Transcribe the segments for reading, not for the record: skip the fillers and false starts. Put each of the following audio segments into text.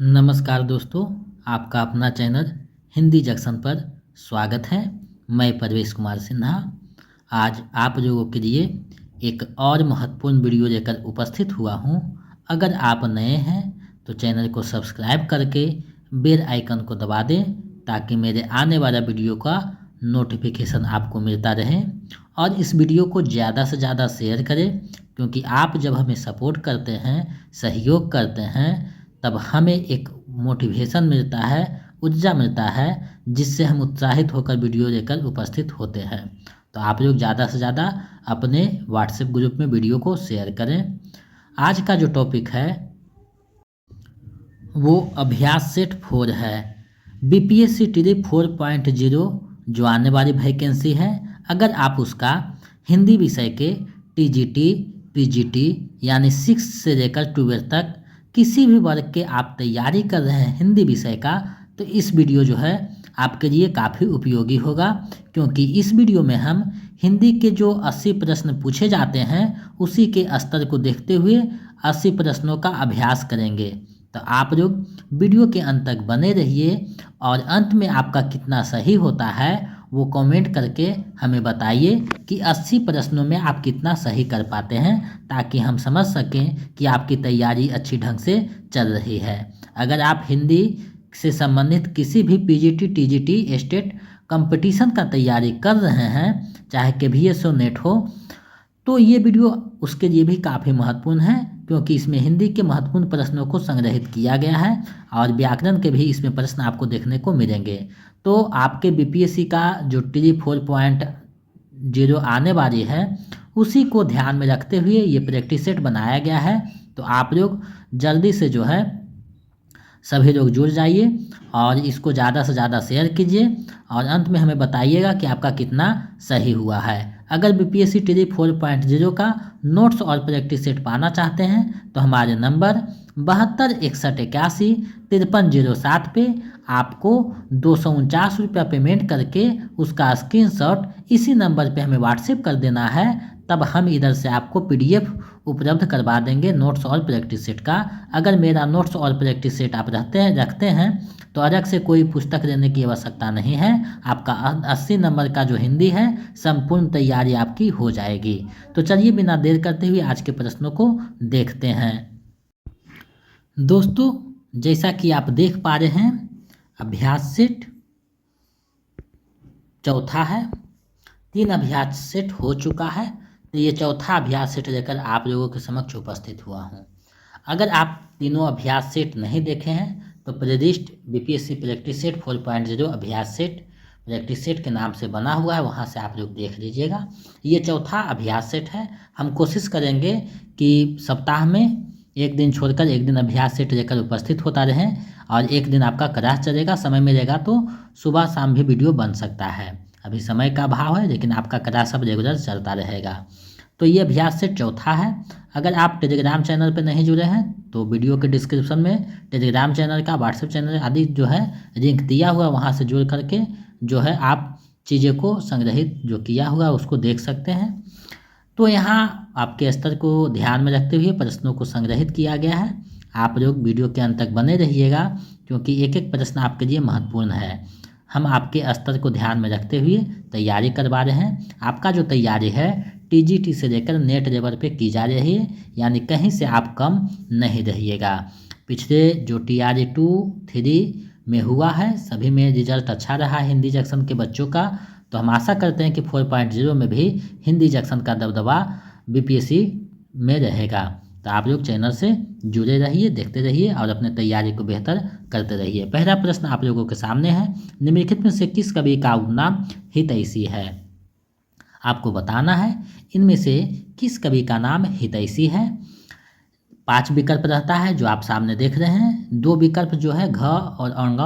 नमस्कार दोस्तों, आपका अपना चैनल हिंदी जंक्शन पर स्वागत है। मैं परवेश कुमार सिन्हा आज आप लोगों के लिए एक और महत्वपूर्ण वीडियो लेकर उपस्थित हुआ हूं। अगर आप नए हैं तो चैनल को सब्सक्राइब करके बेल आइकन को दबा दें ताकि मेरे आने वाला वीडियो का नोटिफिकेशन आपको मिलता रहे। और इस वीडियो को ज़्यादा से ज़्यादा शेयर करें, क्योंकि आप जब हमें सपोर्ट करते हैं, सहयोग करते हैं, तब हमें एक मोटिवेशन मिलता है, ऊर्जा मिलता है, जिससे हम उत्साहित होकर वीडियो लेकर उपस्थित होते हैं। तो आप लोग ज़्यादा से ज़्यादा अपने व्हाट्सएप ग्रुप में वीडियो को शेयर करें। आज का जो टॉपिक है वो अभ्यास सेट 4 है। बीपीएससी टीडी 4.0 जो आने वाली वैकेंसी है, अगर आप उसका हिंदी विषय के टीजीटी, पीजीटी यानी 6 से लेकर 12 तक किसी भी वर्ग के आप तैयारी कर रहे हैं हिंदी विषय का, तो इस वीडियो जो है आपके लिए काफ़ी उपयोगी होगा। क्योंकि इस वीडियो में हम हिंदी के जो 80 प्रश्न पूछे जाते हैं उसी के स्तर को देखते हुए 80 प्रश्नों का अभ्यास करेंगे। तो आप लोग वीडियो के अंत तक बने रहिए और अंत में आपका कितना सही होता है वो कमेंट करके हमें बताइए कि 80 प्रश्नों में आप कितना सही कर पाते हैं, ताकि हम समझ सकें कि आपकी तैयारी अच्छी ढंग से चल रही है। अगर आप हिंदी से संबंधित किसी भी पीजीटी, टीजीटी, स्टेट कंपटीशन का तैयारी कर रहे हैं, चाहे केवीएस हो, नेट हो, तो ये वीडियो उसके लिए भी काफ़ी महत्वपूर्ण है। क्योंकि इसमें हिंदी के महत्वपूर्ण प्रश्नों को संग्रहित किया गया है और व्याकरण के भी इसमें प्रश्न आपको देखने को मिलेंगे। तो आपके बीपीएससी का जो टीडी 4.0 आने वाली है उसी को ध्यान में रखते हुए ये प्रैक्टिस सेट बनाया गया है। तो आप लोग जल्दी से जो है सभी लोग जुड़ जाइए और इसको ज़्यादा से ज़्यादा शेयर कीजिए और अंत में हमें बताइएगा कि आपका कितना सही हुआ है। अगर बीपीएससी टीडी 4.0 का नोट्स और प्रैक्टिस सेट पाना चाहते हैं तो हमारे नंबर 7261815307 पे आपको 249 रुपया पेमेंट करके उसका स्क्रीनशॉट इसी नंबर पे हमें व्हाट्सएप कर देना है। तब हम इधर से आपको पीडीएफ उपलब्ध करवा देंगे नोट्स और प्रैक्टिस सेट का। अगर मेरा नोट्स और प्रैक्टिस सेट आप रखते हैं तो अलग से कोई पुस्तक लेने की आवश्यकता नहीं है। आपका 80 नंबर का जो हिंदी है संपूर्ण तैयारी आपकी हो जाएगी। तो चलिए बिना देर करते हुए आज के प्रश्नों को देखते हैं। दोस्तों, जैसा कि आप देख पा रहे हैं, अभ्यास सेट चौथा है। 3 अभ्यास सेट हो चुका है, तो ये चौथा अभ्यास सेट लेकर आप लोगों के समक्ष उपस्थित हुआ हूँ। अगर आप तीनों अभ्यास सेट नहीं देखे हैं तो प्लेलिस्ट बीपीएससी प्रैक्टिस सेट 4.0 अभ्यास सेट प्रैक्टिस सेट के नाम से बना हुआ है, वहाँ से आप लोग देख लीजिएगा। ये चौथा अभ्यास सेट है। हम कोशिश करेंगे कि सप्ताह में एक दिन छोड़कर एक दिन अभ्यास सेट लेकर उपस्थित होता रहें और एक दिन आपका क्लास चलेगा। समय मिलेगा तो सुबह शाम भी वीडियो बन सकता है। अभी समय का अभाव है, लेकिन आपका क्लास अब रेगुलर चलता रहेगा। तो ये अभ्यास सेट चौथा है। अगर आप टेलीग्राम चैनल पर नहीं जुड़े हैं तो वीडियो के डिस्क्रिप्शन में टेलीग्राम चैनल का, व्हाट्सएप चैनल आदि जो है लिंक दिया हुआ, वहाँ से जुड़ करके जो है आप चीज़ें को संग्रहित जो किया हुआ उसको देख सकते हैं। तो यहाँ आपके स्तर को ध्यान में रखते हुए प्रश्नों को संग्रहित किया गया है। आप लोग वीडियो के अंत तक बने रहिएगा, क्योंकि एक एक प्रश्न आपके लिए महत्वपूर्ण है। हम आपके स्तर को ध्यान में रखते हुए तैयारी करवा रहे हैं। आपका जो तैयारी है टीजीटी से लेकर नेट लेवल पे की जा रही है, यानी कहीं से आप कम नहीं रहिएगा। पिछले जो TRE 2, 3 में हुआ है सभी में रिजल्ट अच्छा रहा हिंदी जंक्शन के बच्चों का। तो हम आशा करते हैं कि 4.0 में भी हिंदी जंक्शन का दबदबा बीपीएससी में रहेगा। तो आप लोग चैनल से जुड़े रहिए, देखते रहिए और अपने तैयारी को बेहतर करते रहिए। पहला प्रश्न आप लोगों के सामने है, निम्नलिखित में से किस कवि का उपनाम हितैषी है? आपको बताना है इनमें से किस कवि का नाम हितैषी है। 5 विकल्प रहता है जो आप सामने देख रहे हैं। 2 विकल्प जो है घ और अंग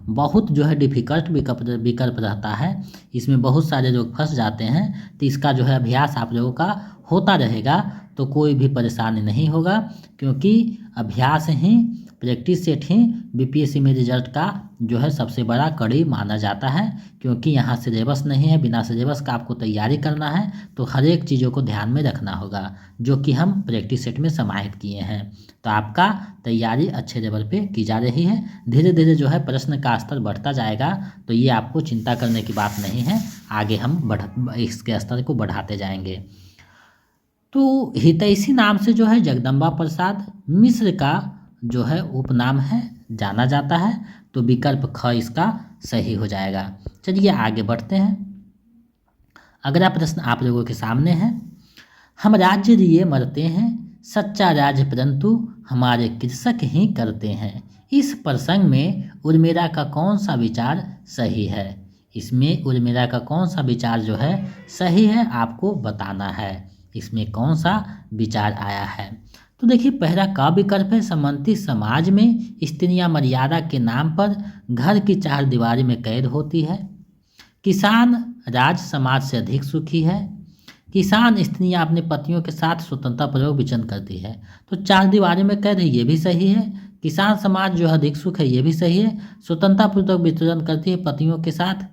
बहुत जो है डिफिकल्ट विकल्प रहता है, इसमें बहुत सारे लोग फंस जाते हैं। तो इसका जो है अभ्यास आप लोगों का होता रहेगा, तो कोई भी परेशानी नहीं होगा, क्योंकि अभ्यास ही प्रैक्टिस सेट ही बीपीएससी में रिजल्ट का जो है सबसे बड़ा कड़ी माना जाता है, क्योंकि यहाँ सिलेबस नहीं है। बिना सिलेबस का आपको तैयारी करना है, तो हर एक चीज़ों को ध्यान में रखना होगा, जो कि हम प्रैक्टिस सेट में समाहित किए हैं। तो आपका तैयारी अच्छे लेवल पे की जा रही है। धीरे धीरे जो है प्रश्न का स्तर बढ़ता जाएगा, तो ये आपको चिंता करने की बात नहीं है। आगे हम इसके स्तर को बढ़ाते जाएंगे। तो हितैषी नाम से जो है जगदम्बा प्रसाद मिश्र का जो है उपनाम है, जाना जाता है। तो विकल्प ख इसका सही हो जाएगा। चलिए आगे बढ़ते हैं। अगला प्रश्न आप लोगों के सामने है। हम राज्य लिए मरते हैं, सच्चा राज्य परंतु हमारे कृषक ही करते हैं। इस प्रसंग में उर्मिला का कौन सा विचार सही है? इसमें उर्मिला का कौन सा विचार जो है सही है, आपको बताना है। इसमें कौन सा विचार आया है? तो देखिए, पहला का विकल्प है, समंती समाज में स्त्रियां मर्यादा के नाम पर घर की चार दीवारी में कैद होती है। किसान राज समाज से अधिक सुखी है। किसान स्त्रियां अपने पतियों के साथ स्वतंत्रतापूर्वक विचरण करती है। तो चार दीवारी में कैद है, ये भी सही है। किसान समाज जो अधिक सुख है, ये भी सही है। स्वतंत्रतापूर्वक विचरण करती है पतियों के साथ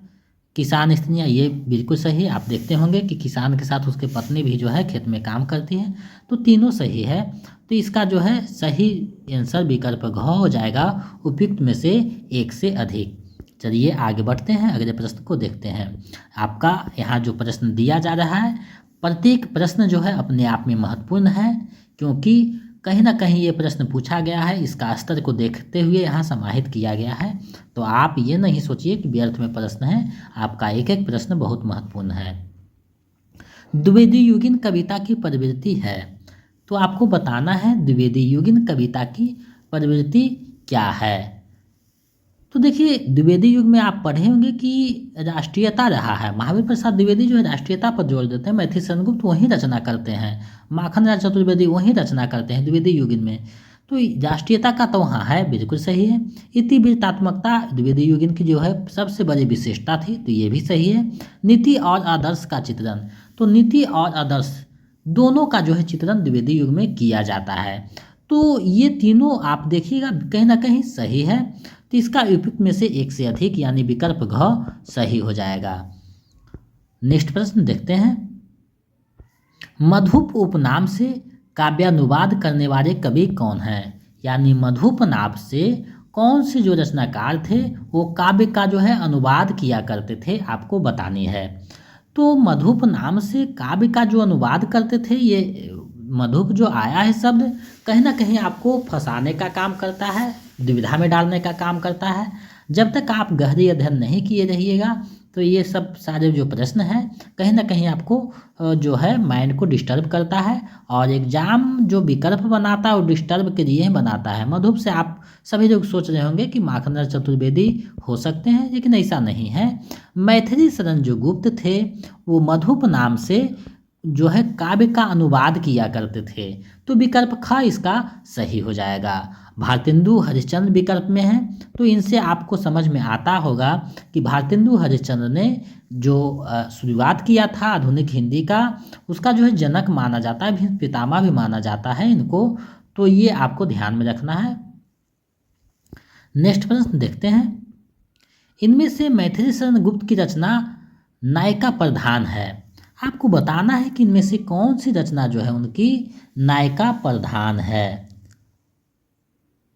किसान स्त्रियाँ, ये बिल्कुल सही है। आप देखते होंगे कि किसान के साथ उसके पत्नी भी जो है खेत में काम करती है। तो तीनों सही है। तो इसका जो है सही आंसर विकल्प घ हो जाएगा, उपयुक्त में से एक से अधिक। चलिए आगे बढ़ते हैं, अगले प्रश्न को देखते हैं। आपका यहाँ जो प्रश्न दिया जा रहा है, प्रत्येक प्रश्न जो है अपने आप में महत्वपूर्ण है, क्योंकि कहीं ना कहीं ये प्रश्न पूछा गया है। इसका स्तर को देखते हुए यहाँ समाहित किया गया है। तो आप ये नहीं सोचिए कि व्यर्थ में प्रश्न है, आपका एक एक प्रश्न बहुत महत्वपूर्ण है। द्विवेदी युगीन कविता की प्रवृत्ति है, तो आपको बताना है द्विवेदी युगीन कविता की प्रवृत्ति क्या है। तो देखिए, द्विवेदी युग में आप पढ़े होंगे कि राष्ट्रीयता रहा है। महावीर प्रसाद द्विवेदी जो है राष्ट्रीयता पर जोर देते हैं। मैथिली चंद्रगुप्त वही रचना करते हैं। माखन राज चतुर्वेदी वही रचना करते हैं द्विवेदी युगीन में। तो राष्ट्रीयता का तो वहाँ है, बिल्कुल सही है। इतिवृत्तात्मकता द्विवेदी युगीन की जो है सबसे बड़ी विशेषता थी, तो ये भी सही है। नीति और आदर्श का चित्रण, तो नीति और आदर्श दोनों का जो है चित्रण द्विवेदी युग में किया जाता है। तो ये तीनों आप देखिएगा कहीं ना कहीं सही है। तो इसका उपयुक्त में से एक से अधिक यानी विकल्प घ सही हो जाएगा। नेक्स्ट प्रश्न देखते हैं। मधुप उपनाम से काव्यानुवाद करने वाले कवि कौन हैं? यानी मधुप नाम से कौन से जो रचनाकार थे वो काव्य का जो है अनुवाद किया करते थे, आपको बतानी है। तो मधुप नाम से काव्य का जो अनुवाद करते थे, ये मधुप जो आया है शब्द कहीं ना कहीं आपको फंसाने का काम करता है, दुविधा में डालने का काम करता है। जब तक आप गहरी अध्ययन नहीं किए रहिएगा, तो ये सब सारे जो प्रश्न हैं कहीं ना कहीं आपको जो है माइंड को डिस्टर्ब करता है, और एग्जाम जो विकल्प बनाता है वो डिस्टर्ब के लिए बनाता है। मधुप से आप सभी लोग सोच रहे होंगे कि माखन राज चतुर्वेदी हो सकते हैं, लेकिन ऐसा नहीं है। मैथिली शरण जो गुप्त थे वो मधुप नाम से जो है काव्य का अनुवाद किया करते थे। तो विकल्प ख इसका सही हो जाएगा। भारतेंदु हरिश्चंद्र विकल्प में है, तो इनसे आपको समझ में आता होगा कि भारतेंदु हरिश्चंद्र ने जो शुरुआत किया था आधुनिक हिंदी का, उसका जो है जनक माना जाता है, पितामह भी माना जाता है इनको। तो ये आपको ध्यान में रखना है। नेक्स्ट प्रश्न देखते हैं। इनमें से मैथिली शरण गुप्त की रचना नायिका प्रधान है। आपको बताना है कि इनमें से कौन सी रचना जो है उनकी नायिका प्रधान है।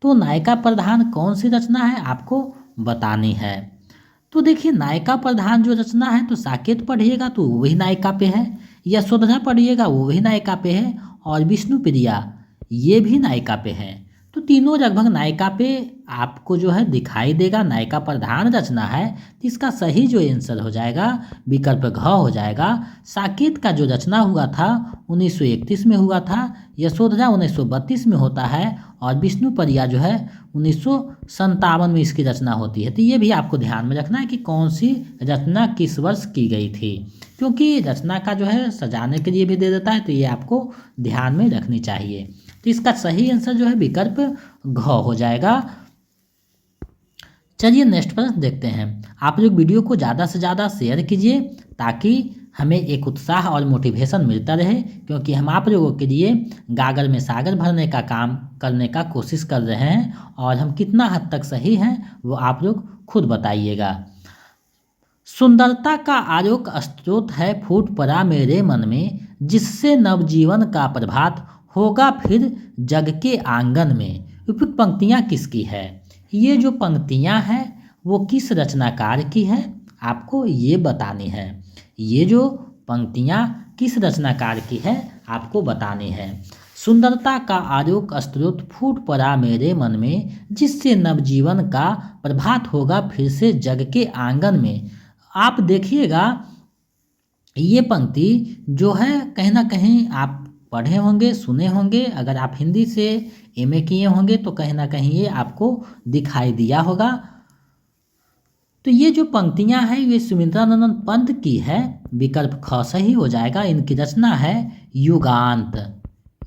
तो नायिका प्रधान कौन सी रचना है आपको बतानी है। तो देखिए, नायिका प्रधान जो रचना है, तो साकेत पढ़िएगा तो वही नायिका पे है, यशोधरा पढ़िएगा वो वही नायिका पे है, और विष्णु प्रिया ये भी नायिका पे है। तो तीनों लगभग नायिका पे आपको जो है दिखाई देगा। नायिका प्रधान रचना है, तो इसका सही जो आंसर हो जाएगा विकल्प घ हो जाएगा। साकेत का जो रचना हुआ था 1931 में हुआ था, यशोधरा 1932 में होता है, और विष्णु प्रिया जो है 1957 में इसकी रचना होती है। तो ये भी आपको ध्यान में रखना है कि कौन सी रचना किस वर्ष की गई थी, क्योंकि रचना का जो है सजाने के लिए भी दे देता है, तो ये आपको ध्यान में रखनी चाहिए। तो इसका सही आंसर जो है विकल्प घ हो जाएगा। चलिए नेक्स्ट प्रश्न देखते हैं। आप लोग वीडियो को ज़्यादा से ज़्यादा शेयर कीजिए, ताकि हमें एक उत्साह और मोटिवेशन मिलता रहे, क्योंकि हम आप लोगों के लिए गागर में सागर भरने का काम करने का कोशिश कर रहे हैं, और हम कितना हद तक सही हैं वो आप लोग खुद बताइएगा। सुंदरता का आलोक स्रोत है फूट पड़ा मेरे मन में, जिससे नवजीवन का प्रभात होगा फिर जग के आंगन में। उपयुक्त पंक्तियाँ किसकी है? ये जो पंक्तियाँ हैं वो किस रचनाकार की है, आपको ये बतानी है। ये जो पंक्तियाँ किस रचनाकार की है आपको बतानी है। सुंदरता का आलोक स्रोत फूट पड़ा मेरे मन में, जिससे नवजीवन का प्रभात होगा फिर से जग के आंगन में। आप देखिएगा ये पंक्ति जो है कहीं ना कहीं आप पढ़े होंगे, सुने होंगे। अगर आप हिंदी से एमए किए होंगे तो कहीं ना कहीं ये आपको दिखाई दिया होगा। तो ये जो पंक्तियां हैं ये सुमित्रानंदन पंत की है, विकल्प ख सही हो जाएगा। इनकी रचना है युगांत।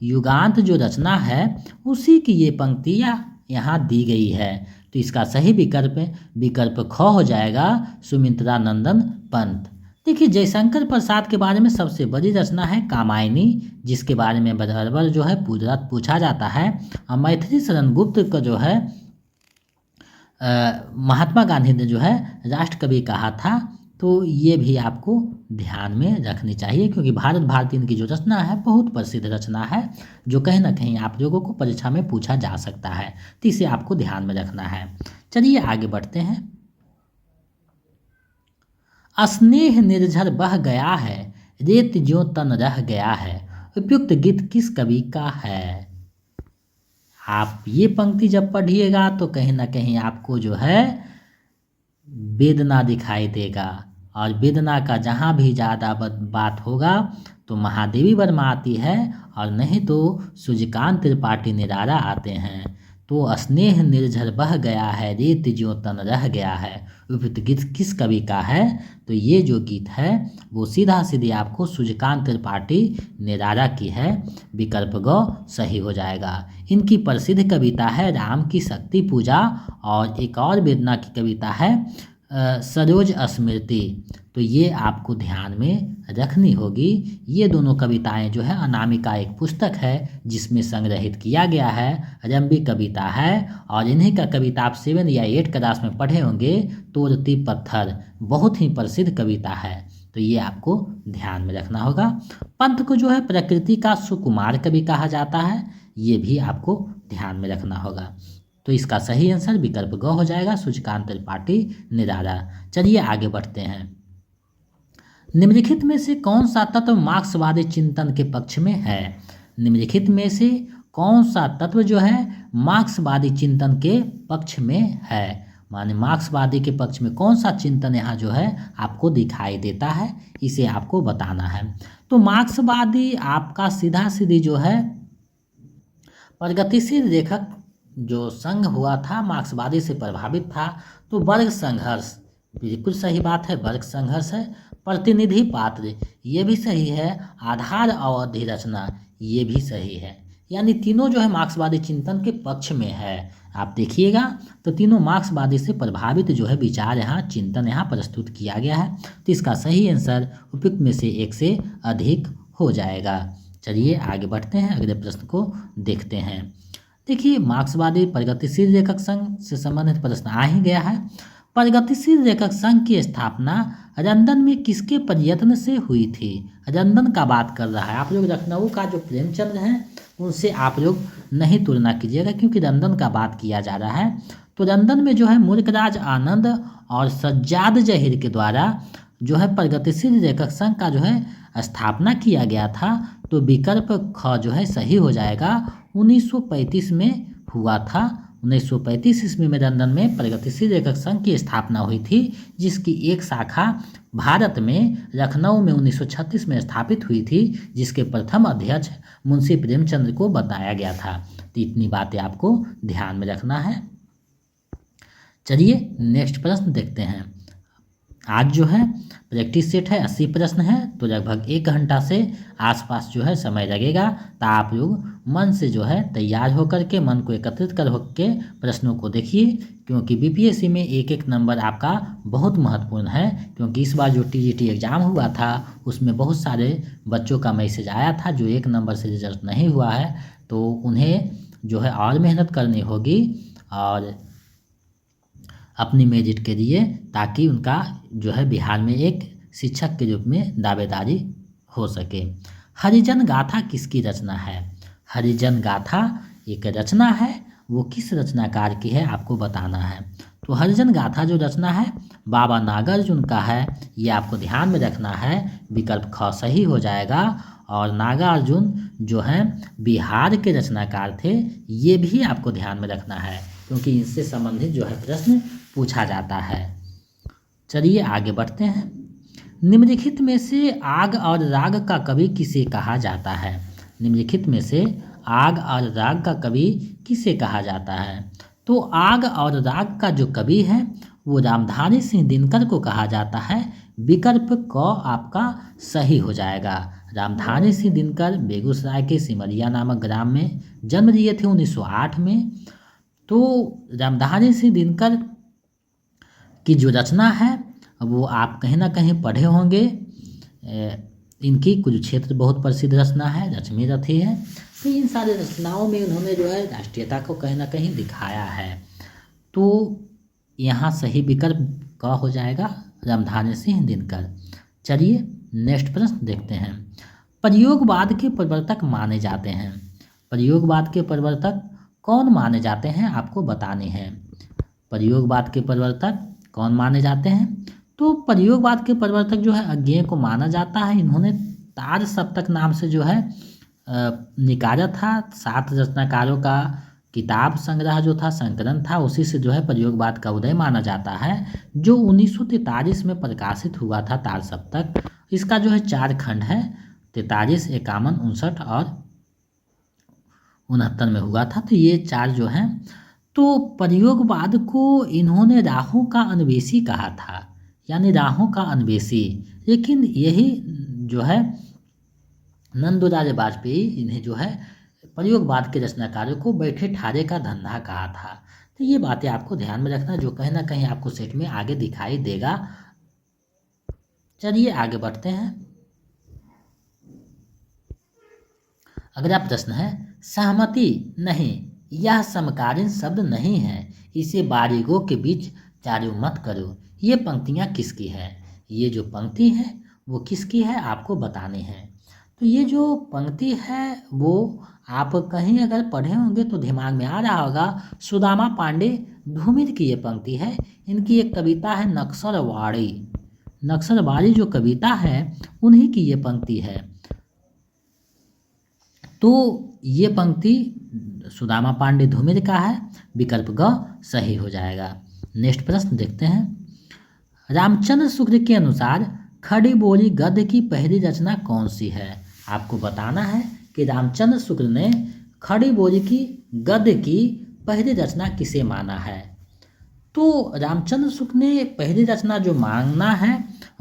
युगांत जो रचना है उसी की ये पंक्तियां यहाँ दी गई है, तो इसका सही विकल्प ख हो जाएगा, सुमित्रानंदन पंत। देखिए जयशंकर प्रसाद के बारे में सबसे बड़ी रचना है कामायनी, जिसके बारे में बराबर जो है पूछा जाता है। और मैथिली शरण गुप्त का जो है महात्मा गांधी ने जो है राष्ट्र कवि कहा था, तो ये भी आपको ध्यान में रखनी चाहिए, क्योंकि भारत भारती इनकी जो रचना है बहुत प्रसिद्ध रचना है, जो कहीं ना कहीं आप लोगों को परीक्षा में पूछा जा सकता है, तो इसे आपको ध्यान में रखना है। चलिए आगे बढ़ते हैं। स्नेह निर्झर बह गया है, रेत ज्यों तन रह गया है। उपयुक्त गीत किस कवि का है? आप ये पंक्ति जब पढ़िएगा तो कहीं ना कहीं आपको जो है वेदना दिखाई देगा, और वेदना का जहाँ भी ज़्यादा बात होगा तो महादेवी वर्मा आती है, और नहीं तो सूर्यकांत त्रिपाठी निराला आते हैं। तो स्नेह निर्झर बह गया है, रेत ज्यों तन रह गया है। उपयुक्त गीत किस कवि का है? तो ये जो गीत है वो सीधा सीधी आपको सूर्यकांत त्रिपाठी निराला की है, विकल्प ग सही हो जाएगा। इनकी प्रसिद्ध कविता है राम की शक्ति पूजा, और एक और वेदना की कविता है सरोज स्मृति। तो ये आपको ध्यान में रखनी होगी। ये दोनों कविताएं जो है अनामिका एक पुस्तक है जिसमें संग्रहित किया गया है, रंबी कविता है, और इन्हीं का कविता आप 7 या 8 क्लास में पढ़े होंगे, तोड़ती पत्थर, बहुत ही प्रसिद्ध कविता है, तो ये आपको ध्यान में रखना होगा। पंत को जो है प्रकृति का सुकुमार कवि कहा जाता है, ये भी आपको ध्यान में रखना होगा। तो इसका सही आंसर विकल्प ग हो जाएगा, सूर्यकांत त्रिपाठी निराला। चलिए आगे बढ़ते हैं। निम्नलिखित में से कौन सा तत्व मार्क्सवादी चिंतन के पक्ष में है? निम्नलिखित में से कौन सा तत्व जो है मार्क्सवादी चिंतन के पक्ष में है? माने मार्क्सवादी के पक्ष में कौन सा चिंतन यहाँ जो है आपको दिखाई देता है, इसे आपको बताना है। तो मार्क्सवादी आपका सीधा सीधी जो है प्रगतिशील लेखक जो संघ हुआ था मार्क्सवादी से प्रभावित था, तो वर्ग संघर्ष बिल्कुल सही बात है, वर्ग संघर्ष है। प्रतिनिधि पात्र ये भी सही है, आधार अवधि रचना ये भी सही है, यानी तीनों जो है मार्क्सवादी चिंतन के पक्ष में है। आप देखिएगा तो तीनों मार्क्सवादी से प्रभावित जो है विचार यहाँ चिंतन यहाँ प्रस्तुत किया गया है, तो इसका सही आंसर उपयुक्त में से एक से अधिक हो जाएगा। चलिए आगे बढ़ते हैं, अगले प्रश्न को देखते हैं। देखिए प्रगतिशील लेखक संघ से संबंधित प्रश्न आ ही गया है। प्रगतिशील लेखक संघ की स्थापना लंदन में किसके प्रयत्न से हुई थी? लंदन का बात कर रहा है, आप लोग लखनऊ का जो प्रेमचंद हैं उनसे आप लोग नहीं तुलना कीजिएगा, क्योंकि लंदन का बात किया जा रहा है। तो लंदन में जो है मुल्कराज आनंद और सज्जाद जहीर के द्वारा जो है प्रगतिशील लेखक संघ का जो है स्थापना किया गया था, तो विकल्प ख जो है सही हो जाएगा। 1935 में हुआ था। 1935 ईस्वी में लंदन में प्रगतिशील लेखक संघ की स्थापना हुई थी, जिसकी एक शाखा भारत में लखनऊ में 1936 में स्थापित हुई थी, जिसके प्रथम अध्यक्ष मुंशी प्रेमचंद को बताया गया था। तो इतनी बातें आपको ध्यान में रखना है। चलिए नेक्स्ट प्रश्न देखते हैं। आज जो है प्रैक्टिस सेट है, 80 प्रश्न है, तो लगभग 1 घंटा से आसपास जो है समय लगेगा। तो आप लोग मन से जो है तैयार होकर के, मन को एकत्रित कर के प्रश्नों को देखिए, क्योंकि बीपीएससी में एक एक नंबर आपका बहुत महत्वपूर्ण है। क्योंकि इस बार जो टीजीटी एग्ज़ाम हुआ था उसमें बहुत सारे बच्चों का मैसेज आया था जो 1 नंबर से रिजल्ट नहीं हुआ है, तो उन्हें जो है और मेहनत करनी होगी और अपनी मेरिट के लिए, ताकि उनका जो है बिहार में एक शिक्षक के रूप में दावेदारी हो सके। हरिजन गाथा किसकी रचना है? हरिजन गाथा एक रचना है, वो किस रचनाकार की है आपको बताना है। तो हरिजन गाथा जो रचना है बाबा नागार्जुन का है, ये आपको ध्यान में रखना है। विकल्प ख सही हो जाएगा। और नागार्जुन जो हैं बिहार के रचनाकार थे, ये भी आपको ध्यान में रखना है, क्योंकि इनसे संबंधित जो है प्रश्न पूछा जाता है। चलिए आगे बढ़ते हैं। निम्नलिखित में से आग और राग का कवि किसे कहा जाता है? निम्नलिखित में से आग और राग का कवि किसे कहा जाता है? तो आग और राग का जो कवि है वो रामधारी सिंह दिनकर को कहा जाता है। विकल्प क आपका सही हो जाएगा। रामधारी सिंह दिनकर बेगूसराय के सिमरिया नामक ग्राम में जन्म लिए थे 1908 में। तो रामधारी सिंह दिनकर की जो रचना है वो आप कहीं ना कहीं पढ़े होंगे। इनकी कुरुक्षेत्र बहुत प्रसिद्ध रचना है, लक्ष्मी रथी है। तो इन सारे रचनाओं में उन्होंने जो है राष्ट्रीयता को कहीं ना कहीं दिखाया है। तो यहाँ सही विकल्प का हो जाएगा रामधारी सिंह दिनकर। चलिए नेक्स्ट प्रश्न देखते हैं। प्रयोगवाद के प्रवर्तक माने जाते हैं। प्रयोगवाद के प्रवर्तक कौन माने जाते हैं आपको बताने हैं। प्रयोगवाद के प्रवर्तक कौन माने जाते हैं? तो प्रयोगवाद के प्रवर्तक जो है अज्ञेय को माना जाता है। इन्होंने तार सप्तक नाम से जो है निकाला था। 7 रचनाकारों का किताब संग्रह जो था, संकलन था, उसी से जो है प्रयोगवाद का उदय माना जाता है, जो 1943 में प्रकाशित हुआ था। तार सप्तक इसका जो है 4 खंड है, 43, 51, 59 और 69 में हुआ था। तो ये 4 जो हैं। तो प्रयोगवाद को इन्होंने राहों का अन्वेषी कहा था, यानी राहों का अन्वेषी। लेकिन यही जो है नंदलाल वाजपेयी इन्हें जो है प्रयोगवाद के रचनाकारों को बैठे ठारे का धंधा कहा था। तो ये बातें आपको ध्यान में रखना, जो कहीं ना कहीं आपको सेट में आगे दिखाई देगा। चलिए आगे बढ़ते हैं। अगला प्रश्न है, सहमति नहीं, यह समकालीन शब्द नहीं है, इसे बारीगों के बीच चारों मत करो। ये पंक्तियाँ किसकी है? ये जो पंक्ति है वो किसकी है आपको बतानी है। तो ये जो पंक्ति है वो आप कहीं अगर पढ़े होंगे तो दिमाग में आ रहा होगा। सुदामा पांडे धूमिल की ये पंक्ति है। इनकी एक कविता है नक्सलवाड़ी। नक्सलवाड़ी जो कविता है उन्हीं की ये पंक्ति है। तो ये पंक्ति सुदामा पांडे धूमिल का है। विकल्प ग सही हो जाएगा। नेक्स्ट प्रश्न देखते हैं। रामचंद्र शुक्ल के अनुसार खड़ी बोली गद्य की पहली रचना कौन सी है? आपको बताना है कि रामचंद्र शुक्ल ने खड़ी बोली की गद्य की पहली रचना किसे माना है। तो रामचंद्र शुक्ल ने पहली रचना जो मानना है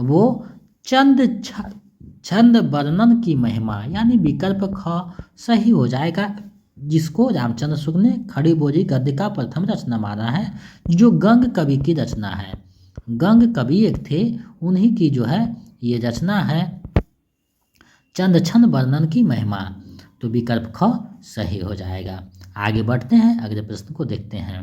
वो छंद वर्णन की महिमा, यानी विकल्प ख सही हो जाएगा, जिसको रामचंद्र शुक्ल ने खड़ी बोली गद्य का प्रथम रचना माना है, जो गंग कवि की रचना है। गंग कवि एक थे, उन्हीं की जो है ये रचना है चंद छंद वर्णन की महिमा। तो विकल्प ख सही हो जाएगा। आगे बढ़ते हैं, अगले प्रश्न को देखते हैं।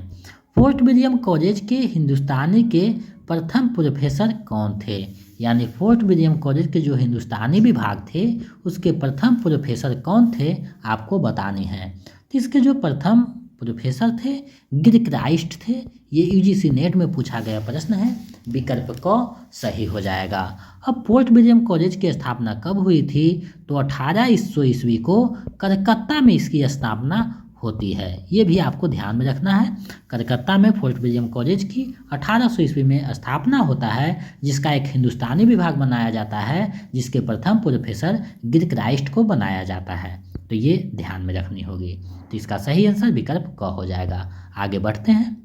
फोर्ट विलियम कॉलेज के हिंदुस्तानी के प्रथम प्रोफेसर कौन थे? यानी फोर्ट विलियम कॉलेज के जो हिंदुस्तानी विभाग थे उसके प्रथम प्रोफेसर कौन थे आपको बताने हैं। तो इसके जो प्रथम प्रोफेसर थे गिलक्राइस्ट थे। ये यूजीसी नेट में पूछा गया प्रश्न है। विकल्प क सही हो जाएगा। अब फोर्ट विलियम कॉलेज की स्थापना कब हुई थी? तो 1800 ईस्वी को कलकत्ता में इसकी स्थापना होती है। ये भी आपको ध्यान में रखना है। कलकत्ता में फोर्ट विलियम कॉलेज की 1800 ईस्वी में स्थापना होता है, जिसका एक हिंदुस्तानी विभाग बनाया जाता है, जिसके प्रथम प्रोफेसर गिलक्राइस्ट को बनाया जाता है। तो ये ध्यान में रखनी होगी। तो इसका सही आंसर विकल्प क हो जाएगा। आगे बढ़ते हैं।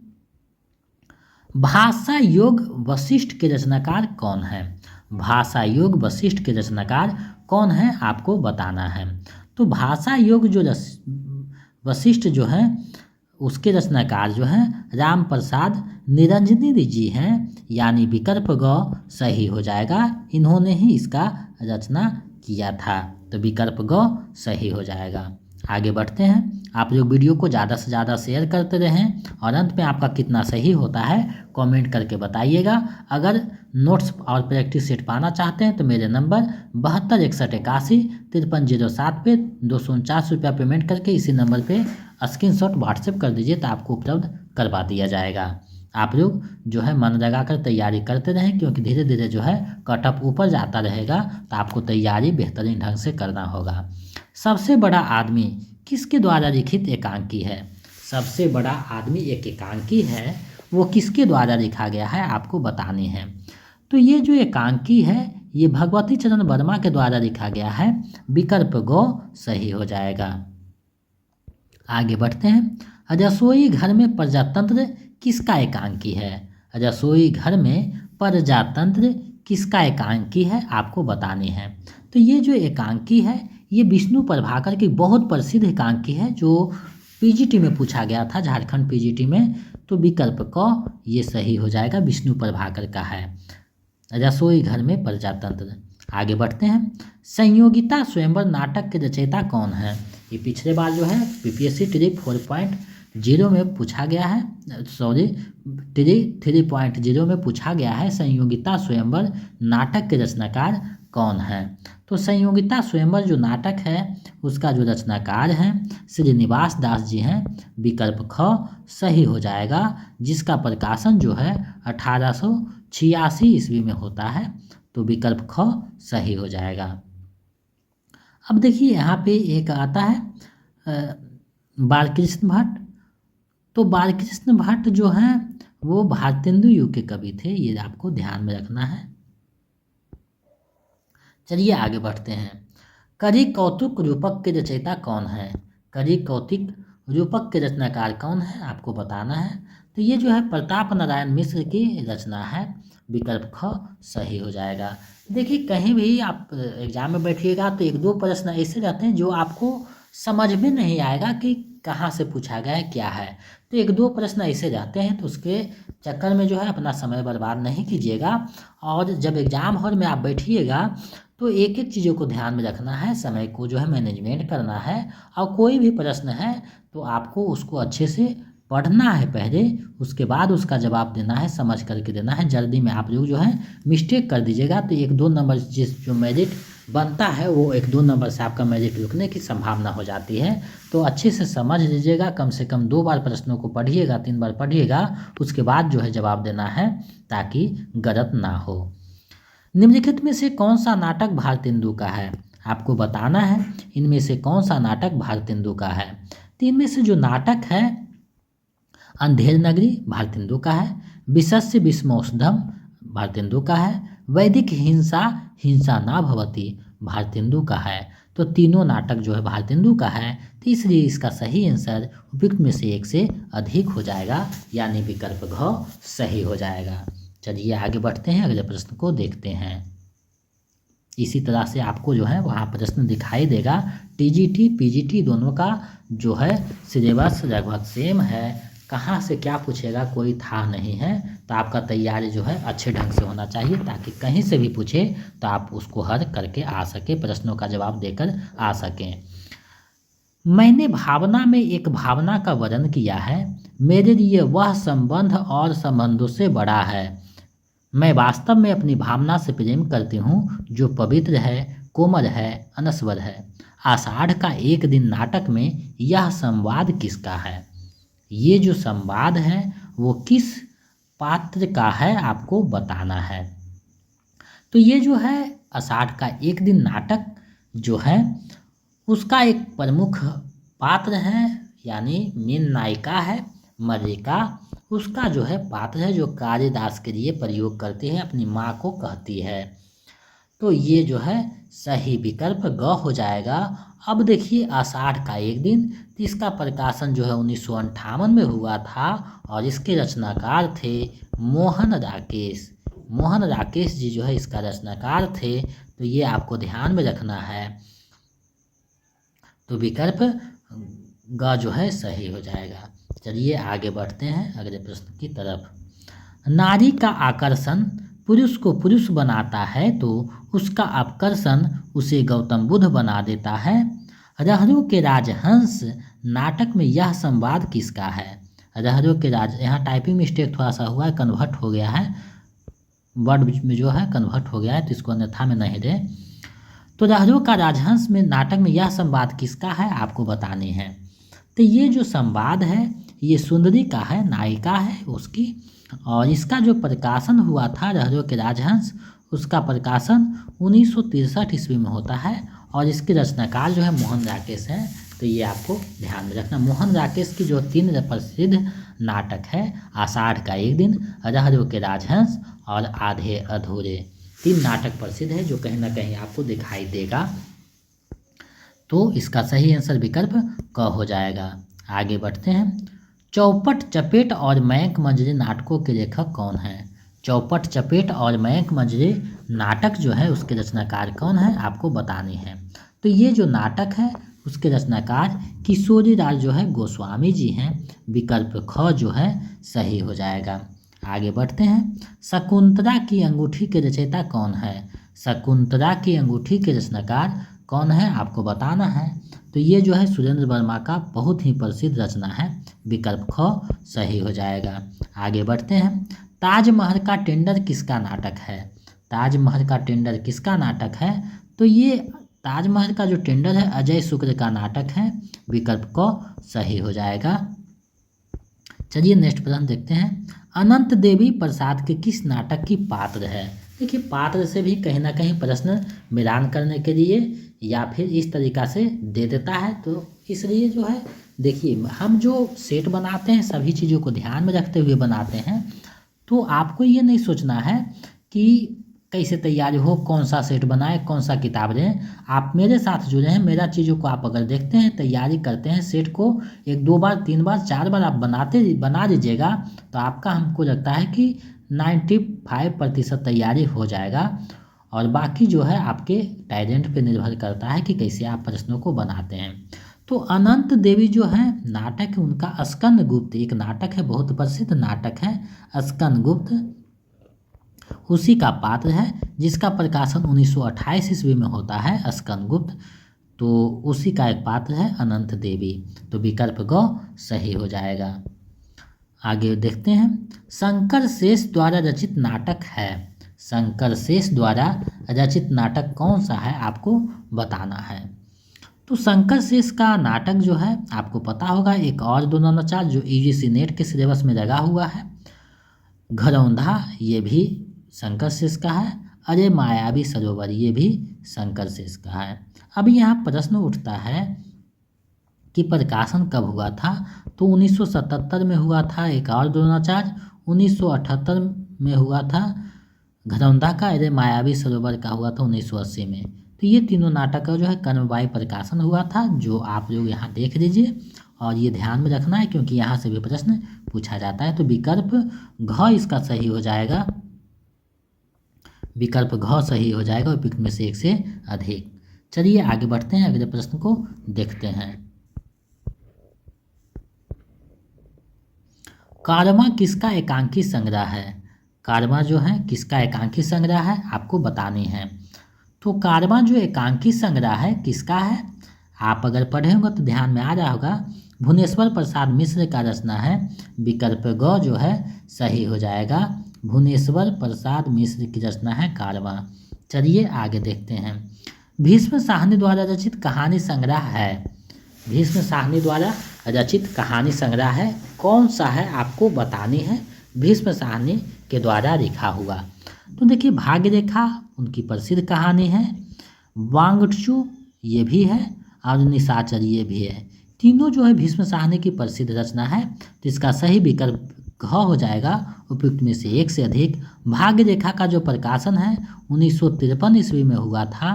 भाषा योग वशिष्ठ के रचनाकार कौन है? भाषा योग वशिष्ठ के रचनाकार कौन है आपको बताना है। तो भाषा योग जो वशिष्ठ जो है उसके रचनाकार जो हैं राम प्रसाद निरंजनी जी हैं, यानी विकल्प ग सही हो जाएगा। इन्होंने ही इसका रचना किया था, तो विकल्प ग सही हो जाएगा। आगे बढ़ते हैं। आप लोग वीडियो को ज़्यादा से ज़्यादा शेयर करते रहें और अंत में आपका कितना सही होता है कमेंट करके बताइएगा। अगर नोट्स और प्रैक्टिस सेट पाना चाहते हैं तो मेरे नंबर 7261815307 पे 249 रुपया पेमेंट करके इसी नंबर पे स्क्रीनशॉट व्हाट्सएप कर दीजिए तो आपको उपलब्ध करवा दिया जाएगा। आप लोग जो है मन लगाकर तैयारी करते रहें, क्योंकि धीरे धीरे जो है कटअप ऊपर जाता रहेगा, तो आपको तैयारी बेहतरीन ढंग से करना होगा। सबसे बड़ा आदमी किसके द्वारा लिखित एकांकी है? सबसे बड़ा आदमी एक एकांकी है, वो किसके द्वारा लिखा गया है आपको बतानी है। तो ये जो एकांकी है ये भगवती चरण वर्मा के द्वारा लिखा गया है, विकल्प ग सही हो जाएगा। आगे बढ़ते हैं। रसोई घर में प्रजातंत्र किसका एकांकी है? रसोई घर में प्रजातंत्र किसका एकांकी है आपको बतानी है। तो ये जो एकांकी है ये विष्णु प्रभाकर की बहुत प्रसिद्ध एकांकी है, जो पीजीटी में पूछा गया था, झारखंड पीजीटी में। तो विकल्प क ये सही हो जाएगा, विष्णु प्रभाकर का है रसोई घर में प्रजातंत्र। आगे बढ़ते हैं। संयोगिता स्वयंवर नाटक के रचयिता कौन है? ये पिछले बार जो है पीपीएससी ट्री 4.0 में पूछा गया है, सॉरी ट्री 3.0 में पूछा गया है, संयोगिता स्वयंवर नाटक के रचनाकार कौन है? तो संयोगिता स्वयंवर जो नाटक है उसका जो रचनाकार हैं श्रीनिवास दास जी हैं, विकल्प ख सही हो जाएगा, जिसका प्रकाशन जो है 1886 ईस्वी में होता है, तो विकल्प ख सही हो जाएगा। अब देखिए यहाँ पे एक आता है बालकृष्ण भट्ट। तो बालकृष्ण भट्ट जो हैं वो भारतेंदु युग के कवि थे, ये आपको ध्यान में रखना है। चलिए आगे बढ़ते हैं। करी कौतुक रूपक के रचयिता कौन है? करी कौतिक रूपक के रचनाकार कौन है आपको बताना है। तो ये जो है प्रताप नारायण मिश्र की रचना है, विकल्प ख सही हो जाएगा। देखिए कहीं भी आप एग्जाम में बैठिएगा तो एक दो प्रश्न ऐसे रहते हैं जो आपको समझ में नहीं आएगा कि कहाँ से पूछा गया है क्या है। तो एक दो प्रश्न ऐसे रहते हैं, तो उसके चक्कर में जो है अपना समय बर्बाद नहीं कीजिएगा। और जब एग्ज़ाम हॉल में आप बैठिएगा तो एक एक चीज़ों को ध्यान में रखना है, समय को जो है मैनेजमेंट करना है। और कोई भी प्रश्न है तो आपको उसको अच्छे से पढ़ना है पहले, उसके बाद उसका जवाब देना है, समझ करके देना है। जल्दी में आप लोग जो है मिस्टेक कर दीजिएगा तो एक दो नंबर जो मेरिट बनता है वो एक दो नंबर से आपका मेरिट रुकने की संभावना हो जाती है। तो अच्छे से समझ लीजिएगा, कम से कम 2 बार प्रश्नों को पढ़िएगा, 3 बार पढ़िएगा, उसके बाद जो है जवाब देना है ताकि गलत ना हो। निम्नलिखित में से कौन सा नाटक भारतेंदु का है आपको बताना है। इनमें से कौन सा नाटक भारतेंदु का है? तो इनमें से जो नाटक है अंधेर नगरी भारतेंदु का है, विशस्य विस्मौषधम भारतेंदु का है, वैदिक हिंसा हिंसा ना भवति भारतेंदु का है। तो तीनों नाटक जो है भारतेंदु का है, तो इसलिए इसका सही आंसर उपयुक्त में से एक से अधिक हो जाएगा, यानी विकल्प घ सही हो जाएगा। चलिए आगे बढ़ते हैं, अगले प्रश्न को देखते हैं। इसी तरह से आपको जो है वहाँ प्रश्न दिखाई देगा। टीजीटी पीजीटी दोनों का जो है सिलेबस लगभग सेम है, कहाँ से क्या पूछेगा कोई था नहीं है। तो आपका तैयारी जो है अच्छे ढंग से होना चाहिए, ताकि कहीं से भी पूछे तो आप उसको हल करके आ सके, प्रश्नों का जवाब देकर आ सकें। मैंने भावना में एक भावना का वर्णन किया है, मेरे लिए वह संबंध और संबंधों से बड़ा है। मैं वास्तव में अपनी भावना से प्रेम करती हूँ जो पवित्र है, कोमल है, अनस्वर है। आषाढ़ का एक दिन नाटक में यह संवाद किसका है? ये जो संवाद है वो किस पात्र का है आपको बताना है। तो ये जो है आषाढ़ का एक दिन नाटक जो है उसका एक प्रमुख पात्र है, यानी मेन नायिका है मल्लिका। उसका जो है पात्र है जो कालिदास के लिए प्रयोग करती है, अपनी माँ को कहती है। तो ये जो है सही विकल्प ग हो जाएगा। अब देखिए आषाढ़ का एक दिन, तो इसका प्रकाशन जो है 1958 में हुआ था और इसके रचनाकार थे मोहन राकेश। मोहन राकेश जी जो है इसका रचनाकार थे, तो ये आपको ध्यान में रखना है। तो विकल्प ग जो है सही हो जाएगा। चलिए आगे बढ़ते हैं अगले प्रश्न की तरफ। नारी का आकर्षण पुरुष को पुरुष बनाता है तो उसका आकर्षण उसे गौतम बुद्ध बना देता है। रहरु के राजहंस नाटक में यह संवाद किसका है? रहरु के राज, यहाँ टाइपिंग मिस्टेक थोड़ा सा हुआ है, कन्वर्ट हो गया है, वर्ड में जो है कन्वर्ट हो गया है, तो इसको अन्यथा में नहीं दे। तो रहरु का राजहंस में नाटक में यह संवाद किसका है आपको बतानी है। तो ये जो संवाद है ये सुंदरी का है, नायिका है उसकी, और इसका जो प्रकाशन हुआ था रहरु के राजहंस, उसका प्रकाशन 1963 ईस्वी में होता है और इसके रचनाकार जो है मोहन राकेश हैं। तो ये आपको ध्यान में रखना। मोहन राकेश की जो 3 प्रसिद्ध नाटक है, आषाढ़ का एक दिन, रहरु के राजहंस और आधे अधूरे, 3 नाटक प्रसिद्ध है जो कहीं ना कहीं आपको दिखाई देगा। तो इसका सही आंसर विकल्प क हो जाएगा। आगे बढ़ते हैं। चौपट चपेट और मयंक मंजरी नाटकों के लेखक कौन हैं? चौपट चपेट और मयंक मंजरी नाटक जो है उसके रचनाकार कौन है आपको बतानी है। तो ये जो नाटक है उसके रचनाकार किशोरी लाल जो है गोस्वामी जी हैं। विकल्प ख जो है सही हो जाएगा। आगे बढ़ते हैं। शकुंतला की अंगूठी के रचयिता कौन है? शकुंतला की अंगूठी के रचनाकार कौन है आपको बताना है। तो ये जो है सुरेंद्र वर्मा का बहुत ही प्रसिद्ध रचना है। विकल्प ख सही हो जाएगा। आगे बढ़ते हैं। ताजमहल का टेंडर किसका नाटक है? ताजमहल का टेंडर किसका नाटक है? तो ये ताजमहल का जो टेंडर है अजय शुक्ल का नाटक है। विकल्प क सही हो जाएगा। चलिए नेक्स्ट प्रश्न देखते हैं। अनंत देवी प्रसाद के किस नाटक की पात्र है? देखिए पात्र से भी कहीं ना कहीं प्रश्न मिलान करने के लिए या फिर इस तरीका से दे देता है, तो इसलिए जो है देखिए हम जो सेट बनाते हैं सभी चीज़ों को ध्यान में रखते हुए बनाते हैं। तो आपको ये नहीं सोचना है कि कैसे तैयारी हो, कौन सा सेट बनाए, कौन सा किताब लें। आप मेरे साथ जुड़े हैं, मेरा चीज़ों को आप अगर देखते हैं, तैयारी करते हैं, सेट को 1-2 बार 3 बार 4 बार आप बना लीजिएगा, तो आपका हमको लगता है कि 95% तैयारी हो जाएगा। और बाकी जो है आपके टैलेंट पे निर्भर करता है कि कैसे आप प्रश्नों को बनाते हैं। तो अनंत देवी जो है नाटक है उनका स्कंद गुप्त, एक नाटक है, बहुत प्रसिद्ध नाटक है स्कंद गुप्त, उसी का पात्र है जिसका प्रकाशन 1928 ईस्वी में होता है स्कंद गुप्त। तो उसी का एक पात्र है अनंत देवी। तो विकल्प ग सही हो जाएगा। आगे देखते हैं। शंकर शेष द्वारा रचित नाटक है। शंकर शेष द्वारा रचित नाटक कौन सा है आपको बताना है। तो शंकर शेष का नाटक जो है आपको पता होगा, एक और दो नवाचार जो यूजीसी नेट के सिलेबस में लगा हुआ है। घरौंधा ये भी शंकर शेष का है। अरे मायावी सरोवर ये भी शंकर शेष का है। अब यहाँ प्रश्न उठता है कि प्रकाशन कब हुआ था। तो 1977 में हुआ था एक और द्रोणाचार्य, 1978 में हुआ था घरौंधा का, अरे मायावी सरोवर का हुआ था 1980 में। तो ये तीनों नाटक का जो है क्रमवार प्रकाशन हुआ था, जो आप लोग यहाँ देख लीजिए और ये ध्यान में रखना है क्योंकि यहाँ से भी प्रश्न पूछा जाता है। तो विकल्प घ इसका सही हो जाएगा। विकल्प घ सही हो जाएगा और में से एक से अधिक। चलिए आगे बढ़ते हैं, अगले प्रश्न को देखते हैं। कारवां किसका एकांकी संग्रह है? कारवां जो है किसका एकांकी संग्रह है आपको बतानी है। तो कारवां जो एकांकी संग्रह है किसका है, आप अगर पढ़े होंगे तो ध्यान में आ रहा होगा, भुवनेश्वर प्रसाद मिश्र का रचना है। विकल्प ग जो है सही हो जाएगा। भुवनेश्वर प्रसाद मिश्र की रचना है कारवां। चलिए आगे देखते हैं। भीष्म साहनी द्वारा रचित कहानी संग्रह है। भीष्म साहनी द्वारा रचित कहानी संग्रह है कौन सा है आपको बतानी है। भीष्म साहनी के द्वारा लिखा हुआ, तो देखिए भाग्यरेखा उनकी प्रसिद्ध कहानी है, वांगडुचु ये भी है और निशाचर ये भी है। तीनों जो है भीष्म साहनी की प्रसिद्ध रचना है। तो इसका सही विकल्प घ हो जाएगा। उपयुक्त में से एक से अधिक। भाग्य रेखा का जो प्रकाशन है 1953 ईस्वी में हुआ था।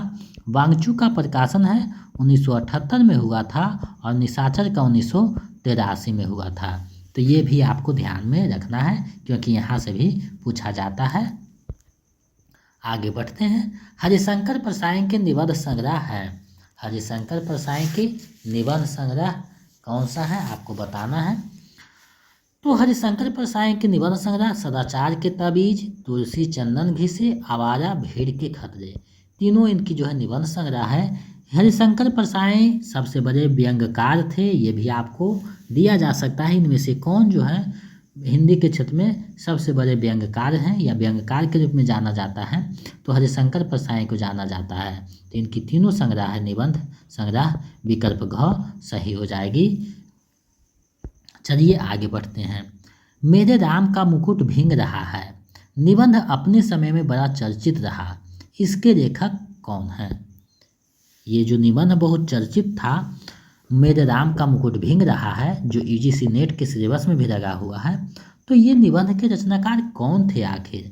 वांगचू का प्रकाशन है 1978 में हुआ था और निशाचर का 1983 में हुआ था। तो ये भी आपको ध्यान में रखना है क्योंकि यहाँ से भी पूछा जाता है। आगे बढ़ते हैं। हरिशंकर परसाई के निबंध संग्रह है। हरिशंकर परसाई की निबंध संग्रह कौन सा है आपको बताना है। तो हरिशंकर परसाई के निबंध संग्रह सदाचार के ताबीज, तुलसी चंदन घी से, आवारा भीड़ के खतरे, तीनों इनकी जो है निबंध संग्रह है। हरिशंकर परसाई सबसे बड़े व्यंग्यकार थे, ये भी आपको दिया जा सकता है। इनमें से कौन जो है हिंदी के क्षेत्र में सबसे बड़े व्यंग्यकार हैं या व्यंग्यकार के रूप में जाना जाता है, तो हरिशंकर परसाई को जाना जाता है। तो इनकी तीनों संग्रह है निबंध संग्रह, विकल्प घ सही हो जाएगी। चलिए आगे बढ़ते हैं। मेरे राम का मुकुट भींग रहा है निबंध अपने समय में बड़ा चर्चित रहा, इसके लेखक कौन हैं। ये जो निबंध बहुत चर्चित था, मेरे राम का मुकुट भींग रहा है, जो यूजीसी नेट के सिलेबस में भी लगा हुआ है, तो ये निबंध के रचनाकार कौन थे आखिर।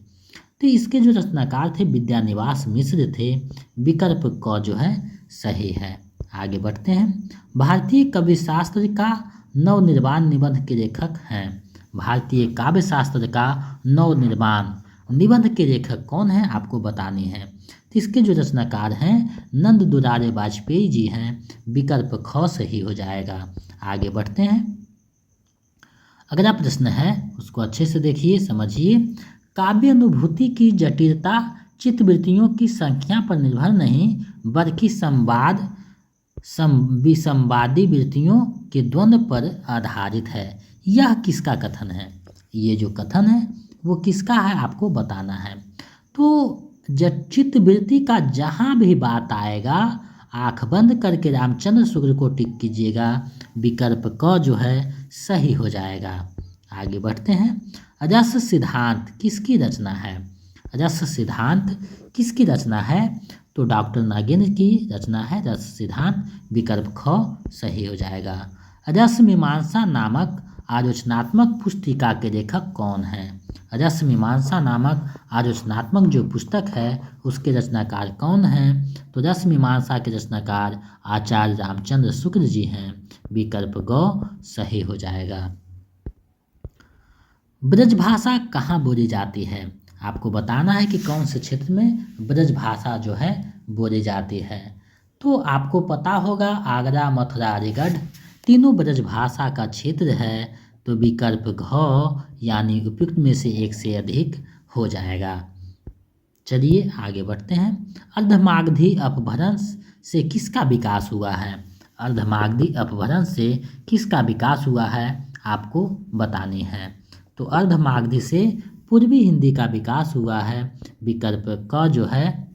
तो इसके जो रचनाकार थे विद्यानिवास मिश्र थे। विकल्प क जो है सही है। आगे बढ़ते हैं। भारतीय काव्य शास्त्र का नवनिर्माण निबंध के लेखक हैं। भारतीय काव्य शास्त्र का नवनिर्माण निबंध के लेखक कौन हैं आपको बतानी है। तो इसके जो रचनाकार हैं नंद दुलारे वाजपेयी जी हैं। विकल्प ख सही हो जाएगा। आगे बढ़ते हैं। अगला प्रश्न है उसको अच्छे से देखिए समझिए। काव्य अनुभूति की जटिलता चित्तवृत्तियों की संख्या पर निर्भर नहीं बल्कि विसंवादी वृत्तियों के द्वंद्व पर आधारित है। यह किसका कथन है। ये जो कथन है वो किसका है आपको बताना है। तो चित्तवृत्ति का जहाँ भी बात आएगा आँख बंद करके रामचंद्र शुक्ल को टिक कीजिएगा। विकल्प क जो है सही हो जाएगा। आगे बढ़ते हैं। रस सिद्धांत किसकी रचना है। रस सिद्धांत किसकी रचना है। तो डॉक्टर नागेंद्र की रचना है रस सिद्धांत। विकल्प ख सही हो जाएगा। रस मीमांसा नामक आलोचनात्मक पुस्तिका के लेखक कौन हैं। रस मीमांसा नामक आलोचनात्मक जो पुस्तक है उसके रचनाकार कौन हैं। तो रस मीमांसा के रचनाकार आचार्य रामचंद्र शुक्ल जी हैं। विकल्प ग सही हो जाएगा। ब्रज भाषा कहाँ बोली जाती है आपको बताना है कि कौन से क्षेत्र में ब्रज भाषा जो है बोली जाती है। तो आपको पता होगा आगरा मथुरा अलीगढ़ तीनों ब्रज भाषा का क्षेत्र है। तो विकल्प घ यानी उपयुक्त में से एक से अधिक हो जाएगा। चलिए आगे बढ़ते हैं। अर्धमागधी अपभ्रंश से किसका विकास हुआ है। अर्धमागधी अपभ्रंश से किसका विकास हुआ है आपको बतानी है। तो अर्धमागधी से पूर्वी हिंदी का विकास हुआ है। विकल्प क जो है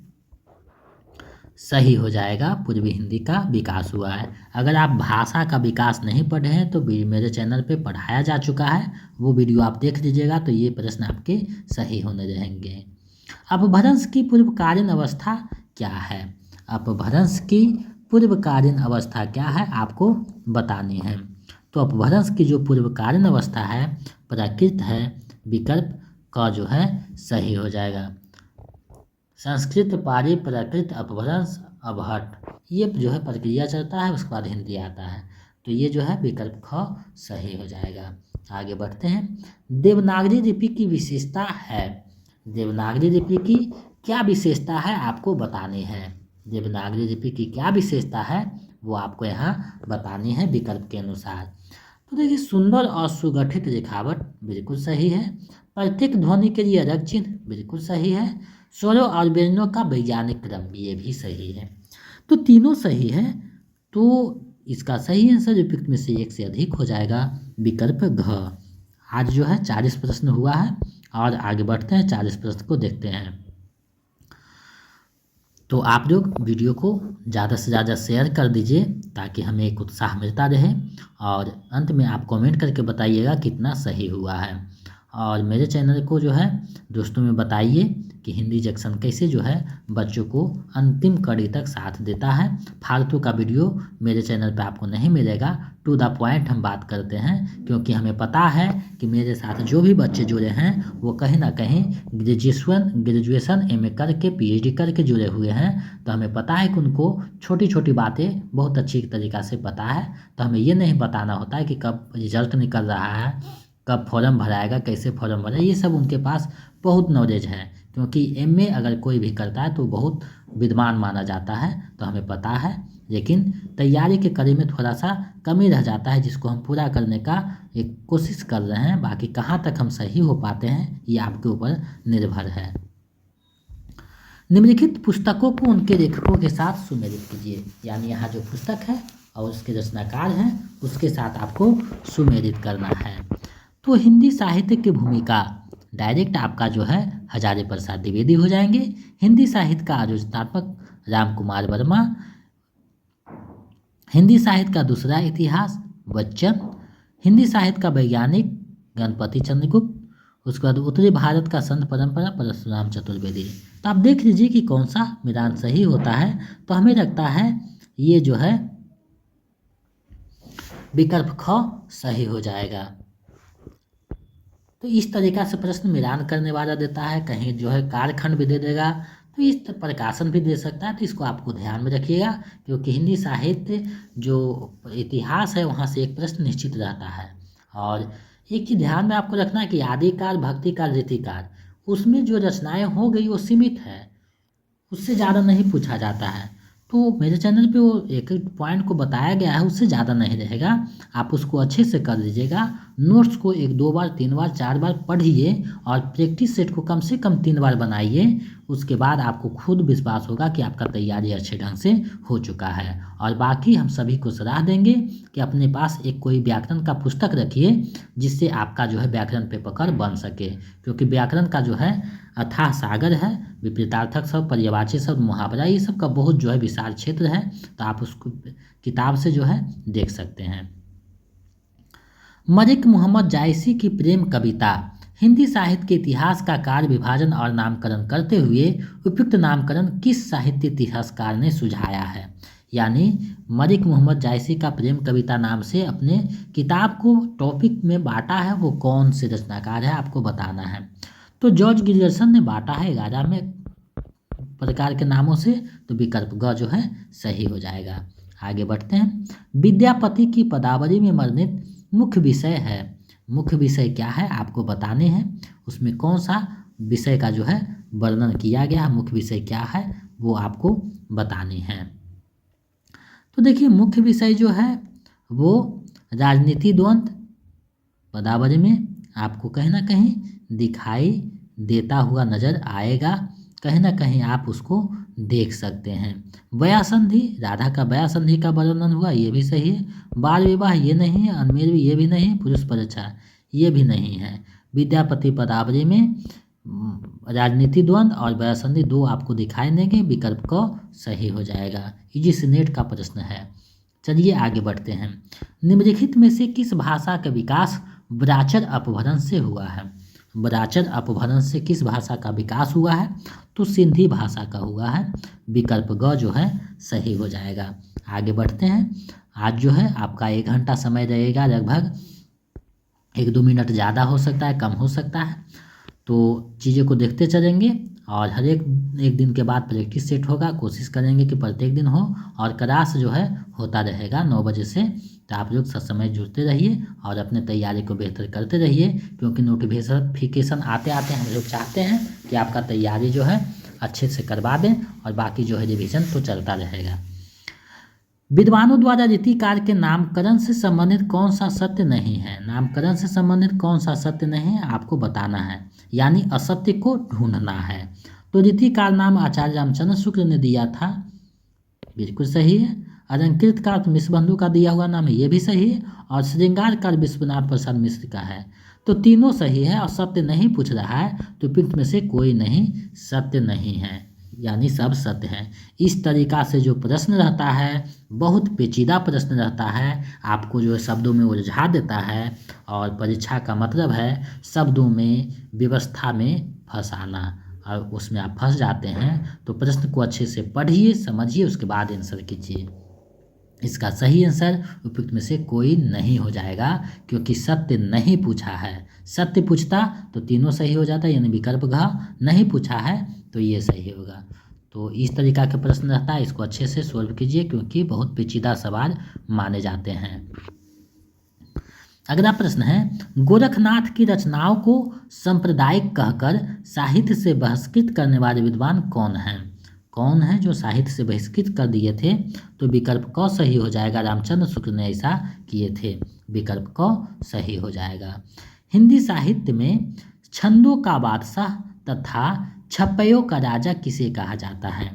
सही हो जाएगा। पूर्वी हिंदी का विकास हुआ है। अगर आप भाषा का विकास नहीं पढ़े हैं तो मेरे चैनल पे पढ़ाया जा चुका है, वो वीडियो आप देख लीजिएगा तो ये प्रश्न आपके सही होने रहेंगे। अपभ्रंश की पूर्वकालीन अवस्था क्या है। अपभ्रंश की पूर्वकालीन अवस्था क्या है आपको बतानी है। तो अपभ्रंश की जो पूर्वकालीन अवस्था है प्राकृत है। विकल्प क जो है सही हो जाएगा। संस्कृत पारी प्राकृत अपभ्रंश अभट्ट ये जो है प्रक्रिया चलता है उसके बाद हिंदी आता है। तो ये जो है विकल्प ख सही हो जाएगा। आगे बढ़ते हैं। देवनागरी लिपि की विशेषता है। देवनागरी लिपि की क्या विशेषता है आपको बतानी है। देवनागरी लिपि की क्या विशेषता है वो आपको यहाँ बतानी है विकल्प के अनुसार। तो देखिए सुंदर और सुगठित लिखावट बिल्कुल सही है। प्रत्येक ध्वनि के लिए अलग चिन्ह बिल्कुल सही है। स्वरों और व्यंजनों का वैज्ञानिक क्रम ये भी सही है। तो तीनों सही है। तो इसका सही आंसर उपयुक्त में से एक से अधिक हो जाएगा। विकल्प घ। आज जो है 40 प्रश्न हुआ है और आगे बढ़ते हैं 40 प्रश्न को देखते हैं। तो आप लोग वीडियो को ज़्यादा से ज़्यादा शेयर कर दीजिए ताकि हमें एक उत्साह मिलता रहे और अंत में आप कमेंट करके बताइएगा कितना सही हुआ है। और मेरे चैनल को जो है दोस्तों में बताइए कि हिंदी जंक्शन कैसे जो है बच्चों को अंतिम कड़ी तक साथ देता है। फालतू का वीडियो मेरे चैनल पे आपको नहीं मिलेगा, टू द पॉइंट हम बात करते हैं, क्योंकि हमें पता है कि मेरे साथ जो भी बच्चे जुड़े हैं वो कहीं ना कहीं ग्रेजुएशन एमए करके पीएचडी करके जुड़े हुए हैं। तो हमें पता है कि उनको छोटी छोटी बातें बहुत अच्छी तरीक़ा से पता है। तो हमें ये नहीं बताना होता है कि कब रिजल्ट निकल रहा है, कब फॉर्म भराएगा, कैसे फॉर्म भरा, ये सब उनके पास बहुत नॉलेज है, क्योंकि एमए अगर कोई भी करता है तो बहुत विद्वान माना जाता है। तो हमें पता है, लेकिन तैयारी के कड़ी में थोड़ा सा कमी रह जाता है, जिसको हम पूरा करने का एक कोशिश कर रहे हैं। बाकी कहाँ तक हम सही हो पाते हैं ये आपके ऊपर निर्भर है। निम्नलिखित पुस्तकों को उनके लेखकों के साथ सुमेलित कीजिए, यानी यहाँ जो पुस्तक है और उसके रचनाकार हैं उसके साथ आपको सुमेलित करना है। तो हिंदी साहित्य की भूमिका डायरेक्ट आपका जो है हजारी प्रसाद द्विवेदी हो जाएंगे। हिंदी साहित्य का आलोचनात्मक राम कुमार वर्मा। हिंदी साहित्य का दूसरा इतिहास बच्चन। हिंदी साहित्य का वैज्ञानिक गणपति चंद्रगुप्त। उसके बाद उत्तरी भारत का संत परंपरा परशुराम चतुर्वेदी। तो आप देख लीजिए कि कौन सा मैदान सही होता है। तो हमें लगता है ये जो है विकल्प ख सही हो जाएगा। तो इस तरीक़ा से प्रश्न मिलान करने वाला देता है, कहीं जो है कालखंड भी दे देगा, तो इस प्रकाशन भी दे सकता है। तो इसको आपको ध्यान में रखिएगा, क्योंकि हिंदी साहित्य जो इतिहास है वहाँ से एक प्रश्न निश्चित रहता है। और एक चीज़ ध्यान में आपको रखना है कि आदिकाल, भक्तिकाल, रीतिकाल, उसमें जो रचनाएं हो गई वो सीमित है, उससे ज़्यादा नहीं पूछा जाता है। तो मेरे चैनल पे वो एक एक पॉइंट को बताया गया है, उससे ज़्यादा नहीं रहेगा। आप उसको अच्छे से कर लीजिएगा। नोट्स को 1-2 बार 3 बार 4 बार पढ़िए और प्रैक्टिस सेट को कम से कम 3 बार बनाइए। उसके बाद आपको खुद विश्वास होगा कि आपका तैयारी अच्छे ढंग से हो चुका है। और बाकी हम सभी को सलाह देंगे कि अपने पास एक कोई व्याकरण का पुस्तक रखिए, जिससे आपका जो है व्याकरण पे पकड़ बन सके, क्योंकि व्याकरण का जो है अथाह सागर है। विपरीतार्थक शब्द, पर्यायवाची शब्द, मुहावरा, ये सब का बहुत जो है विशाल क्षेत्र है। तो आप उसको किताब से जो है देख सकते हैं। मलिक मोहम्मद जायसी की प्रेम कविता हिंदी साहित्य के इतिहास का कार्य विभाजन और नामकरण करते हुए उपयुक्त नामकरण किस साहित्य इतिहासकार ने सुझाया है। यानी मलिक मोहम्मद जायसी का प्रेम कविता नाम से अपने किताब को टॉपिक में बांटा है, वो कौन से रचनाकार है आपको बताना है। तो जॉर्ज गिरियर्सन ने बांटा है 11 में प्रकार के नामों से। तो विकल्प ग जो है सही हो जाएगा। आगे बढ़ते हैं। विद्यापति की पदावली में वर्णित मुख्य विषय है। मुख्य विषय क्या है आपको बताने हैं, उसमें कौन सा विषय का जो है वर्णन किया गया, मुख्य विषय क्या है वो आपको बताने हैं। तो देखिए मुख्य विषय जो है वो राजनीति द्वंद्व पदावली में आपको कहीं ना कहीं दिखाई देता हुआ नजर आएगा, कहीं ना कहीं आप उसको देख सकते हैं। बया संधि, राधा का बया संधि का वर्णन हुआ, ये भी सही है। बाल विवाह ये नहीं है, अनमेल भी ये भी नहीं, पुरुष परीक्षा ये भी नहीं है। विद्यापति पदावली में राजनीति द्वंद्व और बया संधि 2 आपको दिखाई देंगे। विकल्प को सही हो जाएगा। इजी से नेट का प्रश्न है। चलिए आगे बढ़ते हैं। निम्नलिखित में से किस भाषा का विकास ब्राचर अपभ्रंश से हुआ है। ब्राचर अपभ्रंश से किस भाषा का विकास हुआ है, तो सिंधी भाषा का हुआ है। विकल्प ग जो है सही हो जाएगा। आगे बढ़ते हैं। आज जो है आपका 1 घंटा समय रहेगा, लगभग 1-2 मिनट ज़्यादा हो सकता है, कम हो सकता है। तो चीज़ों को देखते चलेंगे और हर एक दिन के बाद प्रैक्टिस सेट होगा। कोशिश करेंगे कि प्रत्येक दिन हो और क्लास जो है होता रहेगा 9 बजे से। तो आप लोग समय जुड़ते रहिए और अपने तैयारी को बेहतर करते रहिए, क्योंकि नोटिफिकेशन आते आते हम लोग चाहते हैं कि आपका तैयारी जो है अच्छे से करवा दें और बाकी जो है रिविज़न तो चलता रहेगा। विद्वानों द्वारा रीतिकार के नामकरण से संबंधित कौन सा सत्य नहीं है। नामकरण से संबंधित कौन सा सत्य नहीं है आपको बताना है, यानी असत्य को ढूंढना है। तो रीतिकार नाम आचार्य रामचंद्र शुक्ल ने दिया था, बिल्कुल सही है। अलंकृत काल मिश्रबंधु का दिया हुआ नाम है, ये भी सही है। और श्रृंगार काल विश्वनाथ प्रसाद मिश्र का है। तो तीनों सही है और सत्य नहीं पूछ रहा है, तो उपयुक्त में से कोई नहीं सत्य नहीं है। यानी सब सत्य है। इस तरीका से जो प्रश्न रहता है बहुत पेचीदा प्रश्न रहता है, आपको जो है शब्दों में उलझा देता है और परीक्षा का मतलब है शब्दों में व्यवस्था में फंसाना, और उसमें आप फंस जाते हैं। तो प्रश्न को अच्छे से पढ़िए, समझिए, उसके बाद आंसर कीजिए। इसका सही आंसर उपयुक्त में से कोई नहीं हो जाएगा, क्योंकि सत्य नहीं पूछा है। सत्य पूछता तो तीनों सही हो जाता, यानी विकल्प घ। नहीं पूछा है तो ये सही होगा। तो इस तरीका के प्रश्न रहता है, इसको अच्छे से सोल्व कीजिए, क्योंकि बहुत पेचीदा सवाल माने जाते हैं। अगला प्रश्न है, गोरखनाथ की रचनाओं को सांप्रदायिक कहकर साहित्य से बहिष्कृत करने वाले विद्वान कौन हैं? कौन है जो साहित्य से बहिष्कृत कर दिए थे? तो विकल्प क सही हो जाएगा, रामचंद्र शुक्ल ने ऐसा किए थे। विकल्प क सही हो जाएगा। हिंदी साहित्य में छंदों का बादशाह तथा छप्पयों का राजा किसे कहा जाता है?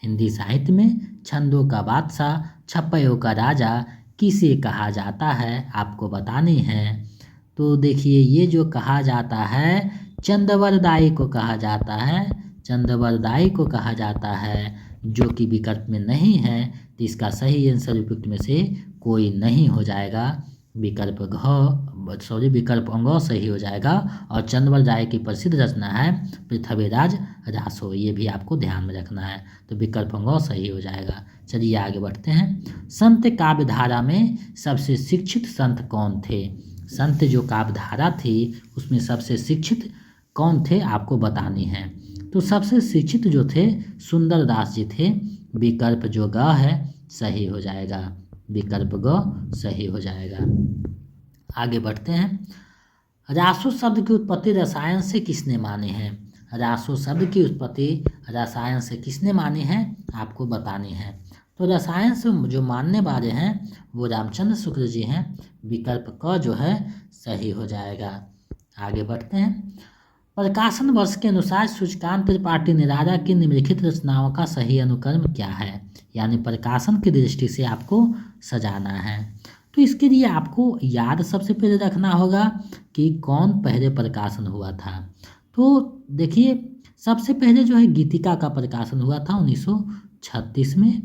हिंदी साहित्य में छंदों का बादशाह, छप्पयों का राजा किसे कहा जाता है, आपको बतानी है। तो देखिए, ये जो कहा जाता है चंद्रवरदाई को कहा जाता है, चंद्रवरदाई को कहा जाता है, जो कि विकल्प में नहीं है। तो इसका सही आंसर उपयुक्त में से कोई नहीं हो जाएगा। विकल्प विकल्प अंग सही हो जाएगा। और चंद्रवरदाई की प्रसिद्ध रचना है पृथ्वीराज रासो, ये भी आपको ध्यान में रखना है। तो विकल्प अंग सही हो जाएगा। चलिए आगे बढ़ते हैं। संत काव्यधारा में सबसे शिक्षित संत कौन थे? संत जो काव्यधारा थी उसमें सबसे शिक्षित कौन थे, आपको बतानी है। तो सबसे शिक्षित जो थे सुंदरदास जी थे। विकल्प जो ग है सही हो जाएगा। विकल्प ग सही हो जाएगा। आगे बढ़ते हैं। रासो शब्द की उत्पत्ति रसायन से किसने मानी है? रासो शब्द की उत्पत्ति रसायन से किसने मानी है, आपको बतानी है। तो रसायन से जो मानने वाले हैं वो रामचंद्र शुक्ल जी हैं। विकल्प क जो है सही हो जाएगा। आगे बढ़ते हैं। प्रकाशन वर्ष के अनुसार सूचकांत त्रिपाठी निराला की निम्नलिखित रचनाओं का सही अनुक्रम क्या है? यानी प्रकाशन की दृष्टि से आपको सजाना है। तो इसके लिए आपको याद सबसे पहले रखना होगा कि कौन पहले प्रकाशन हुआ था। तो देखिए, सबसे पहले जो है गीतिका का प्रकाशन हुआ था 1936 में।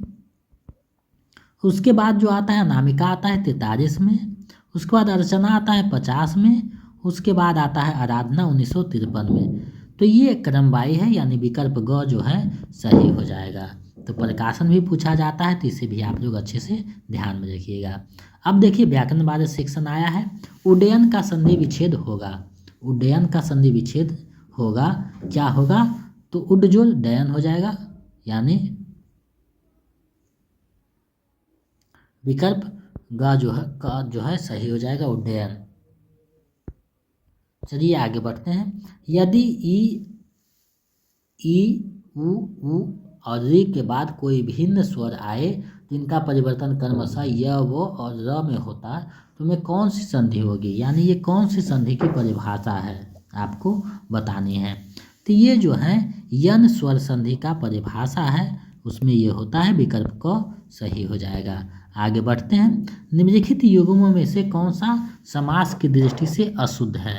उसके बाद जो आता है अनामिका आता है 43 में। उसके बाद अर्चना आता है 50 में। उसके बाद आता है आराधना 1953 में। तो ये क्रमवाई है, यानी विकल्प ग जो है सही हो जाएगा। तो प्रकाशन भी पूछा जाता है, तो इसे भी आप लोग अच्छे से ध्यान में रखिएगा। अब देखिए व्याकरण वाले सेक्शन आया है। उड्डयन का संधि विच्छेद होगा। उड्डयन का संधि विच्छेद होगा, क्या होगा? तो उड्डजोल डयन हो जाएगा, यानी विकल्प ग जो है सही हो जाएगा, उड्डयन। चलिए आगे बढ़ते हैं। यदि ई उ और री के बाद कोई भिन्न स्वर आए तो इनका परिवर्तन क्रमशः य वो और र में होता है, तो में कौन सी संधि होगी? यानी ये कौन सी संधि की परिभाषा है, आपको बतानी है। तो ये जो है यन स्वर संधि का परिभाषा है, उसमें ये होता है। विकल्प क सही हो जाएगा। आगे बढ़ते हैं। निम्नलिखित युग्मों में से कौन सा समास की दृष्टि से अशुद्ध है?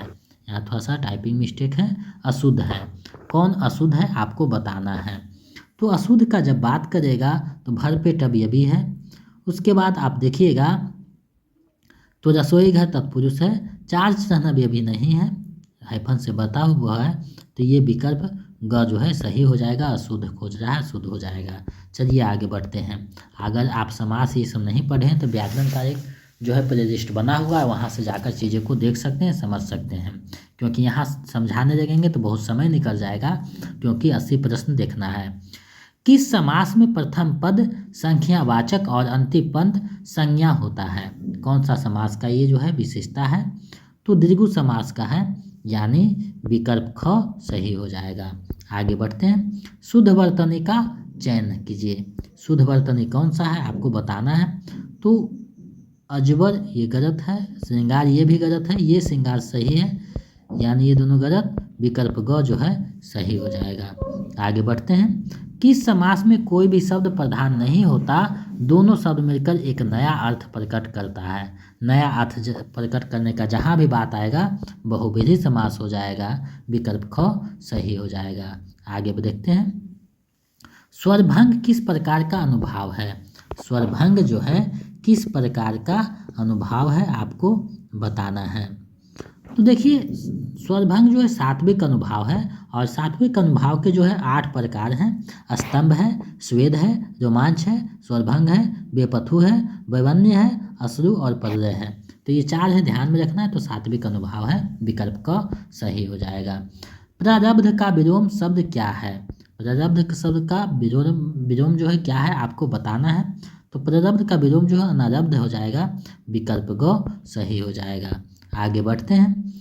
यहाँ थोड़ा सा टाइपिंग मिस्टेक है, अशुद्ध है। कौन अशुद्ध है, आपको बताना है। तो अशुद्ध का जब बात करेगा तो भरपेट अवयवी है। उसके बाद आप देखिएगा तो रसोई घर तत्पुरुष है। चार चरण अवयवी नहीं है, हाइफन से बता हुआ है। तो ये विकल्प ग जो है सही हो जाएगा। अशुद्ध खोज रहा है, शुद्ध हो जाएगा। चलिए आगे बढ़ते हैं। अगर आप समास ये सब नहीं पढ़े हैं तो व्याकरण का एक जो है प्लेलिस्ट बना हुआ है, वहाँ से जाकर चीज़ों को देख सकते हैं, समझ सकते हैं। क्योंकि यहाँ समझाने लगेंगे तो बहुत समय निकल जाएगा, क्योंकि 80 प्रश्न देखना है। किस समास में प्रथम पद संख्यावाचक और अंतिम पद संज्ञा होता है? कौन सा समास का ये जो है विशेषता है? तो द्विगु समास का है, यानी विकल्प ख सही हो जाएगा। आगे बढ़ते हैं। शुद्ध वर्तनी का चयन कीजिए। शुद्ध वर्तनी कौन सा है, आपको बताना है। तो अजबर ये गलत है, श्रृंगार ये भी गलत है, ये श्रृंगार सही है, यानी ये दोनों गलत। विकल्प ग जो है सही हो जाएगा। आगे बढ़ते हैं। किस समास में कोई भी शब्द प्रधान नहीं होता, दोनों शब्द मिलकर एक नया अर्थ प्रकट करता है? नया अर्थ प्रकट करने का जहाँ भी बात आएगा बहुव्रीहि समास हो जाएगा। विकल्प ख सही हो जाएगा। आगे देखते हैं। स्वरभंग किस प्रकार का अनुभाव है? स्वरभंग जो है किस प्रकार का अनुभाव है आपको बताना है। तो देखिए स्वरभंग जो है सात्विक अनुभाव है और सात्विक अनुभाव के जो है 8 प्रकार हैं। स्तंभ है, स्वेद है, रोमांच है, स्वरभंग है, बेपथु है, वैवन्य है, अश्रु और प्रलय है। तो ये 4 है, ध्यान में रखना है। तो सात्विक अनुभाव है, विकल्प क सही हो जाएगा। प्रारब्ध का विलोम शब्द क्या है? प्रारब्ध शब्द का विलोम जो है क्या है आपको बताना है। तो प्रारब्ध का विलोम जो है अनारब्ध हो जाएगा, विकल्प ग सही हो जाएगा। आगे बढ़ते हैं।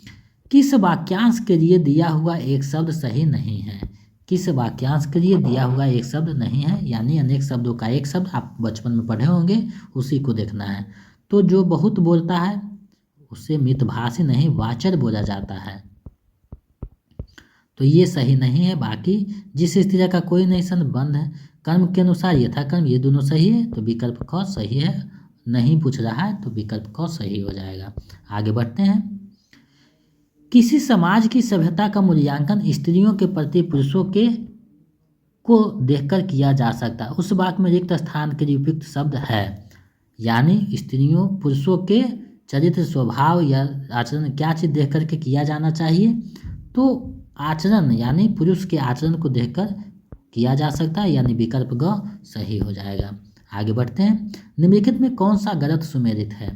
किस वाक्यांश के लिए दिया हुआ एक शब्द सही नहीं है? किस वाक्यांश के लिए दिया हुआ एक शब्द नहीं है, यानी अनेक शब्दों का एक शब्द आप बचपन में पढ़े होंगे, उसी को देखना है। तो जो बहुत बोलता है उसे मितभाषी नहीं वाचर बोला जाता है, तो ये सही नहीं है। बाकी जिस स्त्री का कोई नहीं संबंध है, कर्म के अनुसार यथा कर्म, ये दोनों सही है, तो विकल्प क सही है। नहीं पूछ रहा है तो विकल्प क सही हो जाएगा। आगे बढ़ते हैं। किसी समाज की सभ्यता का मूल्यांकन स्त्रियों के प्रति पुरुषों के को देखकर किया जा सकता है। उस वाक्य में रिक्त स्थान के लिए उपयुक्त शब्द है, यानी स्त्रियों पुरुषों के चरित्र, स्वभाव या आचरण क्या चीज़ देख करके किया जाना चाहिए? तो आचरण, यानी पुरुष के आचरण को देखकर किया जा सकता है, यानी विकल्प ग सही हो जाएगा। आगे बढ़ते हैं। निम्नलिखित में कौन सा गलत सुमेलित है?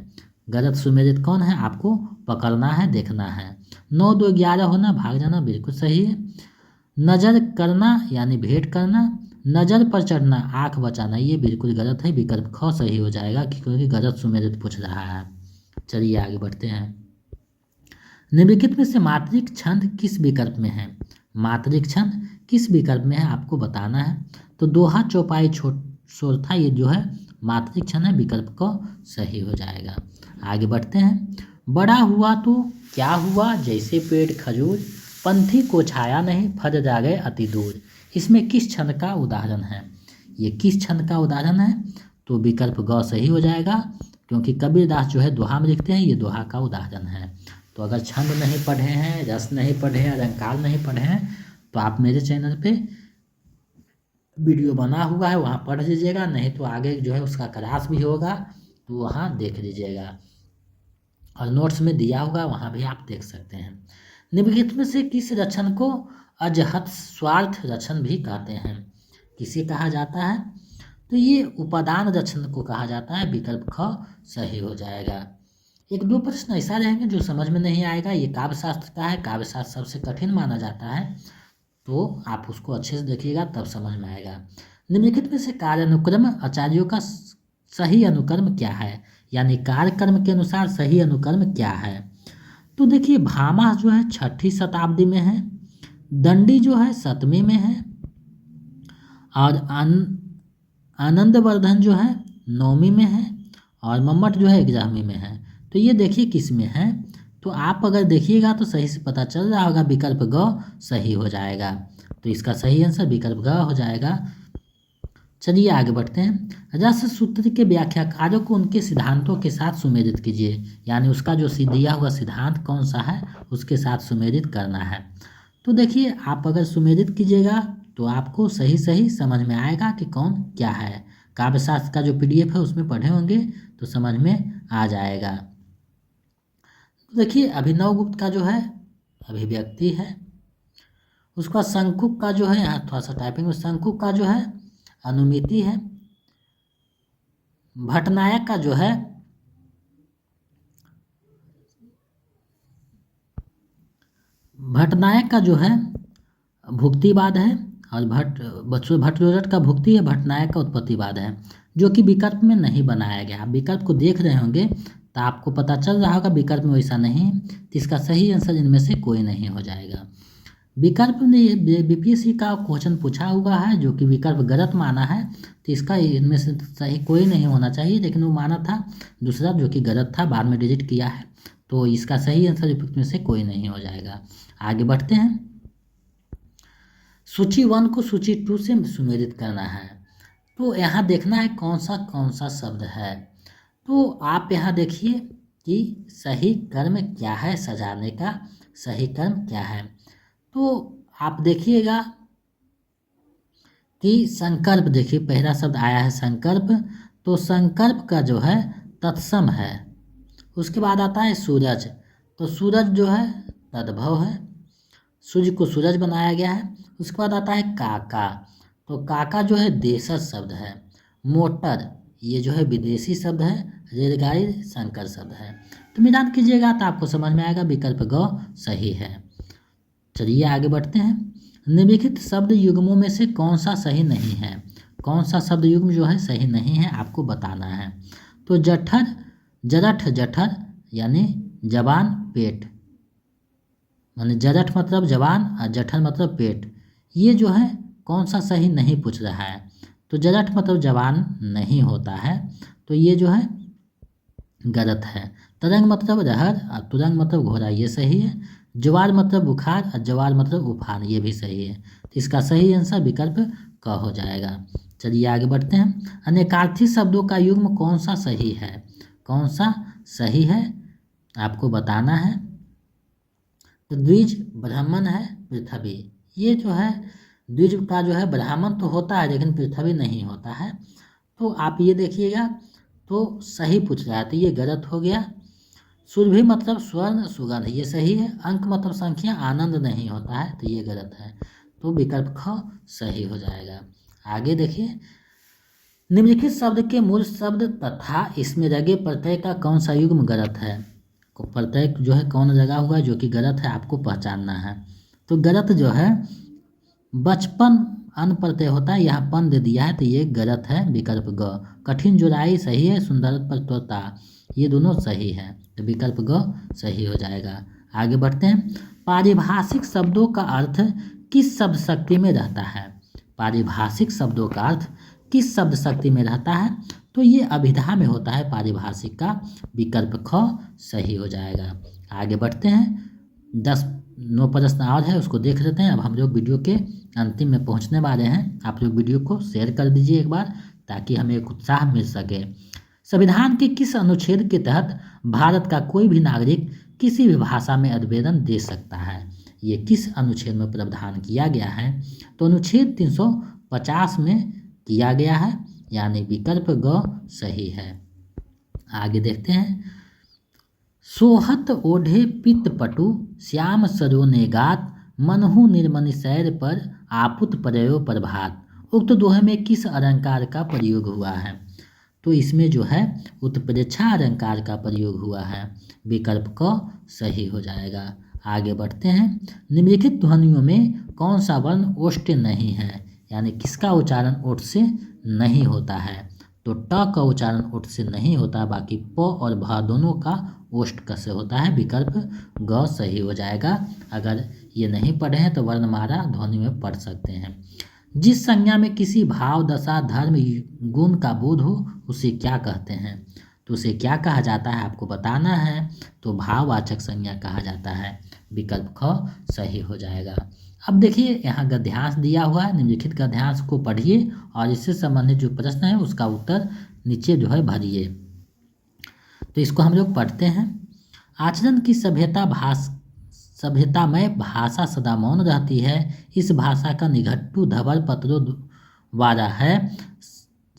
गलत सुमेलित कौन है आपको पकड़ना है, देखना है। 9 2 11 होना, भाग जाना, बिल्कुल सही है। नजर करना यानी भेंट करना, नजर पर चढ़ना, आंख बचाना, ये बिल्कुल गलत है, विकल्प ख सही हो जाएगा क्योंकि गलत सुमेलित पूछ रहा है। चलिए आगे बढ़ते हैं। निम्नलिखित में से मात्रिक छंद किस विकल्प में है? मात्रिक छंद किस विकल्प में है आपको बताना है। तो दोहा, चौपाई, सोरठा, ये जो है मात्रिक छंद है, विकल्प क सही हो जाएगा। आगे बढ़ते हैं। बड़ा हुआ तो क्या हुआ, जैसे पेड़ खजूर, पंथी को छाया नहीं, फल जा गए अति दूर। इसमें किस छंद का उदाहरण है? ये किस छंद का उदाहरण है? तो विकल्प ग सही हो जाएगा क्योंकि कबीरदास जो है दोहा में लिखते हैं, ये दोहा का उदाहरण है। तो अगर छंद नहीं पढ़े हैं, रस नहीं पढ़े हैं, अलंकार नहीं पढ़े हैं, तो आप मेरे चैनल पे वीडियो बना हुआ है, वहाँ पढ़ लीजिएगा, नहीं तो आगे जो है उसका क्लास भी होगा, तो वहाँ देख लीजिएगा, और नोट्स में दिया होगा, वहाँ भी आप देख सकते हैं। निम्नलिखित में से किस रचन को अजहत स्वार्थ रचन भी कहते हैं? किसे कहा जाता है? तो ये उपादान रचन को कहा जाता है, विकल्प ख सही हो जाएगा। 1-2 प्रश्न ऐसा रहेंगे जो समझ में नहीं आएगा। ये काव्य शास्त्र का है, काव्य शास्त्र सबसे कठिन माना जाता है, तो आप उसको अच्छे से देखिएगा तब समझ में आएगा। निम्नलिखित में से कार्यानुक्रम आचार्यों का सही अनुक्रम क्या है, यानी कार्यक्रम के अनुसार सही अनुक्रम क्या है? तो देखिए भामा जो है 6ठी शताब्दी में है, दंडी जो है 7वीं में है, और आनंदवर्धन जो है 9वीं में है, और मम्मट जो है 11वीं में है। तो ये देखिए किस में है, तो आप अगर देखिएगा तो सही से पता चल रहा होगा, विकल्प ग सही हो जाएगा। तो इसका सही आंसर विकल्प ग हो जाएगा। चलिए आगे बढ़ते हैं। रस सूत्र के व्याख्याकारों को उनके सिद्धांतों के साथ सुमेलित कीजिए, यानी उसका जो दिया हुआ सिद्धांत कौन सा है उसके साथ सुमेलित करना है। तो देखिए आप अगर सुमेलित कीजिएगा तो आपको सही सही समझ में आएगा कि कौन क्या है। काव्यशास्त्र का जो PDF है उसमें पढ़े होंगे तो समझ में आ जाएगा। तो देखिए अभिनव गुप्त का जो है अभिव्यक्ति है, उसका शंकुक का जो है, यहाँ थोड़ा सा टाइपिंग में, शंकुक का जो है अनुमिति है, भट्टनायक का जो है भुक्तिवाद है, और भट्टरोजट का भुक्ति है, भट्टनायक का उत्पत्तिवाद है, जो कि विकल्प में नहीं बनाया गया। आप विकल्प को देख रहे होंगे तो आपको पता चल रहा होगा विकल्प में वैसा नहीं है, तो इसका सही आंसर इनमें से कोई नहीं हो जाएगा। विकल्प ने BPSC का क्वेश्चन पूछा हुआ है जो कि विकल्प गलत माना है, तो इसका इनमें से सही कोई नहीं होना चाहिए, लेकिन वो माना था दूसरा जो कि गलत था, बाद में डिलीट किया है, तो इसका सही आंसर विकल्प में से कोई नहीं हो जाएगा। आगे बढ़ते हैं। सूची 1 को सूची 2 से सुमेलित करना है, तो यहाँ देखना है कौन सा शब्द है। तो आप यहाँ देखिए कि सही कर्म क्या है, सजाने का सही कर्म क्या है। तो आप देखिएगा कि संकल्प, देखिए पहला शब्द आया है संकल्प, तो संकल्प का जो है तत्सम है। उसके बाद आता है सूरज, तो सूरज जो है तद्भव है, सूर्य को सूरज बनाया गया है। उसके बाद आता है काका, तो काका जो है देशज शब्द है। मोटर, ये जो है विदेशी शब्द है। रेलगाड़ी संकर शब्द है। तो मिलान कीजिएगा तो आपको समझ में आएगा विकल्प ग सही है। चलिए आगे बढ़ते हैं। निम्नलिखित शब्द युग्मों में से कौन सा सही नहीं है? कौन सा शब्द युग्म जो है सही नहीं है आपको बताना है। तो जठर, जरठ, जठर यानी जबान पेट, माने जरठ मतलब जबान और जठर मतलब पेट, ये जो है कौन सा सही नहीं पूछ रहा है। तो जरठ मतलब जबान नहीं होता है, तो ये जो है गलत है। तरंग मतलब लहर और तुरंग मतलब घोड़ा, ये सही है। ज्वार मतलब बुखार और ज्वार मतलब उफान, ये भी सही है। तो इसका सही आंसर विकल्प क हो जाएगा। चलिए आगे बढ़ते हैं। अनेकार्थी शब्दों का युग्म कौन सा सही है? कौन सा सही है आपको बताना है। तो द्विज ब्राह्मण है पृथ्वी, ये जो है द्विज का जो है ब्राह्मण तो होता है लेकिन पृथ्वी नहीं होता है। तो आप ये देखिएगा तो सही पूछ रहा है, तो ये गलत हो गया। सुरभि मतलब स्वर्ण सुगंध, ये सही है। अंक मतलब संख्या, आनंद नहीं होता है, तो ये गलत है। तो विकल्प ख सही हो जाएगा। आगे देखिए, निम्नलिखित शब्द के मूल शब्द तथा इसमें लगे प्रत्यय का कौन सा युग्म गलत है? को प्रत्यय जो है कौन लगा हुआ है जो कि गलत है आपको पहचानना है। तो गलत जो है बचपन अन प्रत्यय होता है, यहाँ पन दे दिया है, तो ये गलत है विकल्प ग। कठिन जुराई सही है, सुंदर प्रतोता, ये दोनों सही है, तो विकल्प ग सही हो जाएगा। आगे बढ़ते हैं। पारिभाषिक शब्दों का अर्थ किस शब्द शक्ति में रहता है? पारिभाषिक शब्दों का अर्थ किस शब्द शक्ति में रहता है? तो ये अभिधा में होता है पारिभाषिक का, विकल्प ख सही हो जाएगा। आगे बढ़ते हैं। 9 प्रश्न और है, उसको देख लेते हैं। अब हम लोग वीडियो के अंतिम में पहुंचने वाले हैं। आप लोग वीडियो को शेयर कर दीजिए एक बार, ताकि हमें एक उत्साह मिल सके। संविधान के किस अनुच्छेद के तहत भारत का कोई भी नागरिक किसी भी भाषा में आवेदन दे सकता है? ये किस अनुच्छेद में प्रावधान किया गया है? तो अनुच्छेद 350 में किया गया है, यानी विकल्प ग सही है। आगे देखते हैं। सोहत ओढ़े पित्त पटु श्याम सरोने गात मनहु निर्मनि सैर पर आपुत प्रयो प्रभात, उक्त दोहे में किस अलंकार का प्रयोग हुआ है? तो इसमें जो है उत्प्रेक्षा अलंकार का प्रयोग हुआ है, विकल्प क सही हो जाएगा। आगे बढ़ते हैं। निम्नलिखित ध्वनियों में कौन सा वर्ण ओष्ठ नहीं है, यानी किसका उच्चारण ओठ से नहीं होता है? तो ट का उच्चारण ओठ से नहीं होता, बाकी प और भ दोनों का ओष्ठ क से होता है, विकल्प ग सही हो जाएगा। अगर ये नहीं पढ़े हैं तो वर्णमाला ध्वनि में पढ़ सकते हैं। जिस संज्ञा में किसी भाव दशा धर्म गुण का बोध हो उसे क्या कहते हैं? तो उसे क्या कहा जाता है आपको बताना है। तो भाववाचक संज्ञा कहा जाता है, विकल्प ख सही हो जाएगा। अब देखिए यहाँ गद्यांश दिया हुआ है, निम्नलिखित गद्यांश को पढ़िए और इससे संबंधित जो प्रश्न है उसका उत्तर नीचे जो है भरिए। तो इसको हम लोग पढ़ते हैं। आचरण की सभ्यतामय भाषा सदा मौन रहती है, इस भाषा का निघट्टू धवल पत्रों वाला है।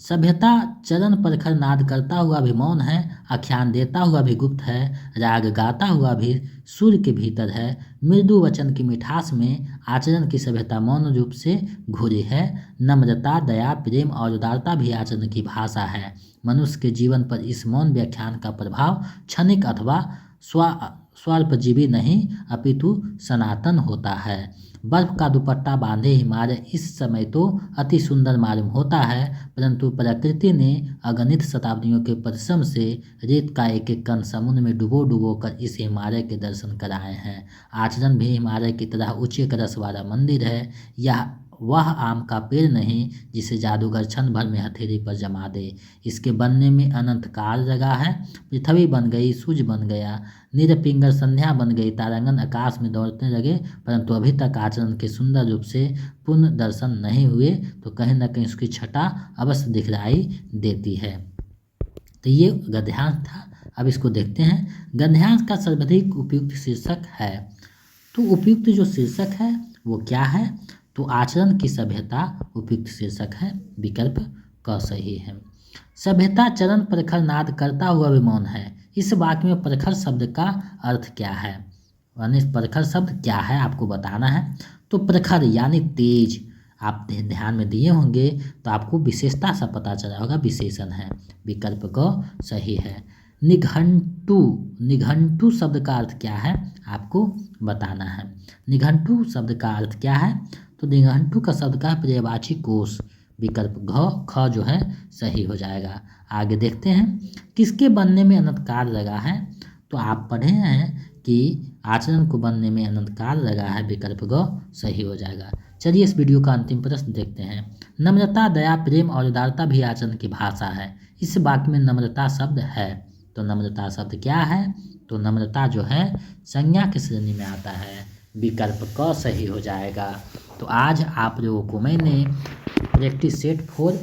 सभ्यता चरण परखर नाद करता हुआ भी मौन है, आख्यान देता हुआ भी गुप्त है, राग गाता हुआ भी सुर के भीतर है। मृदु वचन की मिठास में आचरण की सभ्यता मौन रूप से घुरी है। नम्रता, दया, प्रेम और उदारता भी आचरण की भाषा है। मनुष्य के जीवन पर इस मौन व्याख्यान का प्रभाव क्षणिक अथवा स्वल्पजीवी नहीं अपितु सनातन होता है। बर्फ का दुपट्टा बांधे हिमालय इस समय तो अति सुंदर मालूम होता है, परंतु प्रकृति ने अगणित शताब्दियों के परिश्रम से रेत का एक एक कण समुद्र में डुबो डुबो कर इस हिमालय के दर्शन कराए हैं। आचरण भी हिमालय की तरह ऊंचे कलश वाला मंदिर है। यह वह आम का पेड़ नहीं जिसे जादूगर क्षण भर में हथेली पर जमा दे। इसके बनने में अनंत काल लगा है। पृथ्वी बन गई, सूर्य बन गया, निरपिंगल संध्या बन गई, तारांगन आकाश में दौड़ने लगे, परंतु अभी तक आचरण के सुंदर रूप से पूर्ण दर्शन नहीं हुए, तो कहीं न कहीं उसकी छटा अवश्य दिखलाई देती है। तो ये गद्यांश था। अब इसको देखते हैं। गद्यांश का सर्वाधिक उपयुक्त शीर्षक है। तो उपयुक्त जो शीर्षक है वो क्या है? तो आचरण की सभ्यता उपयुक्त शीर्षक है, विकल्प क सही है। सभ्यता चरण प्रखर नाद करता हुआ भी मौन है। इस वाक्य में प्रखर शब्द का अर्थ क्या है, यानी प्रखर शब्द क्या है आपको बताना है। तो प्रखर यानी तेज, आप ध्यान में दिए होंगे तो आपको विशेषता सा पता चला होगा, विशेषण है, विकल्प क सही है। निघंटु, निघंटु शब्द का अर्थ क्या है आपको बताना है। निघंटु शब्द का अर्थ क्या है, तो निघंटु का शब्द का पर्यायवाची कोश, विकल्प घ ख जो है सही हो जाएगा। आगे देखते हैं, किसके बनने में अनंतकाल लगा है, तो आप पढ़े हैं कि आचरण को बनने में अनंतकाल लगा है, विकल्प ग सही हो जाएगा। चलिए इस वीडियो का अंतिम प्रश्न देखते हैं। नम्रता, दया, प्रेम और उदारता भी आचरण की भाषा है। इस वाक्य में नम्रता शब्द है, तो नम्रता शब्द क्या है, तो नम्रता जो है संज्ञा की श्रेणी में आता है, विकल्प क सही हो जाएगा। तो आज आप लोगों को मैंने प्रैक्टिस सेट 4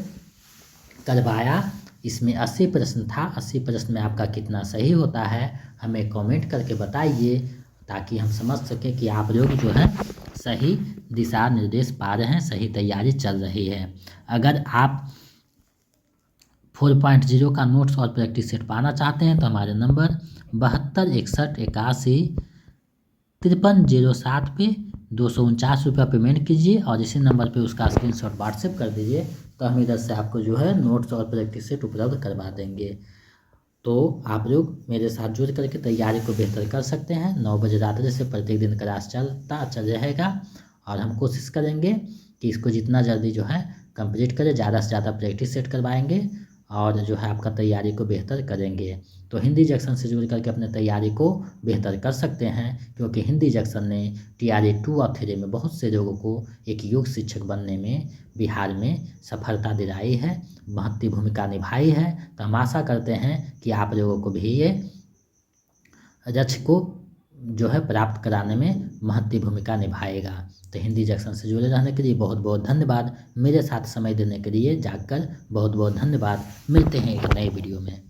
करवाया, इसमें 80 प्रश्न था। 80 प्रश्न में आपका कितना सही होता है हमें कमेंट करके बताइए, ताकि हम समझ सकें कि आप लोग जो है सही दिशा निर्देश पा रहे हैं, सही तैयारी चल रही है। अगर आप 4.0 का नोट्स और प्रैक्टिस सेट पाना चाहते हैं तो हमारे नंबर 72 61 81 53 07 पे 249 रुपया पेमेंट कीजिए और इसी नंबर पे उसका स्क्रीनशॉट व्हाट्सएप कर दीजिए, तो हम इधर से आपको जो है नोट्स और प्रैक्टिस सेट उपलब्ध करवा देंगे। तो आप लोग मेरे साथ जुड़ करके तैयारी को बेहतर कर सकते हैं। 9 बजे रात्रि से प्रत्येक दिन क्लास चल रहेगा और हम कोशिश करेंगे कि इसको जितना जल्दी जो है कंप्लीट करें, ज़्यादा से ज़्यादा प्रैक्टिस सेट करवाएंगे और जो है आपका तैयारी को बेहतर करेंगे। तो हिंदी जंक्शन से जुड़ करके अपने तैयारी को बेहतर कर सकते हैं, क्योंकि हिंदी जंक्शन ने TRA 2 और 3 में बहुत से लोगों को एक योग्य शिक्षक बनने में बिहार में सफलता दिलाई है, महत्वपूर्ण भूमिका निभाई है। तो हम आशा करते हैं कि आप लोगों को भी ये लक्ष्य को जो है प्राप्त कराने में महत्वपूर्ण भूमिका निभाएगा। तो हिंदी जंक्शन से जुड़े रहने के लिए बहुत बहुत धन्यवाद। मेरे साथ समय देने के लिए जाकर बहुत बहुत धन्यवाद। मिलते हैं एक नए वीडियो में।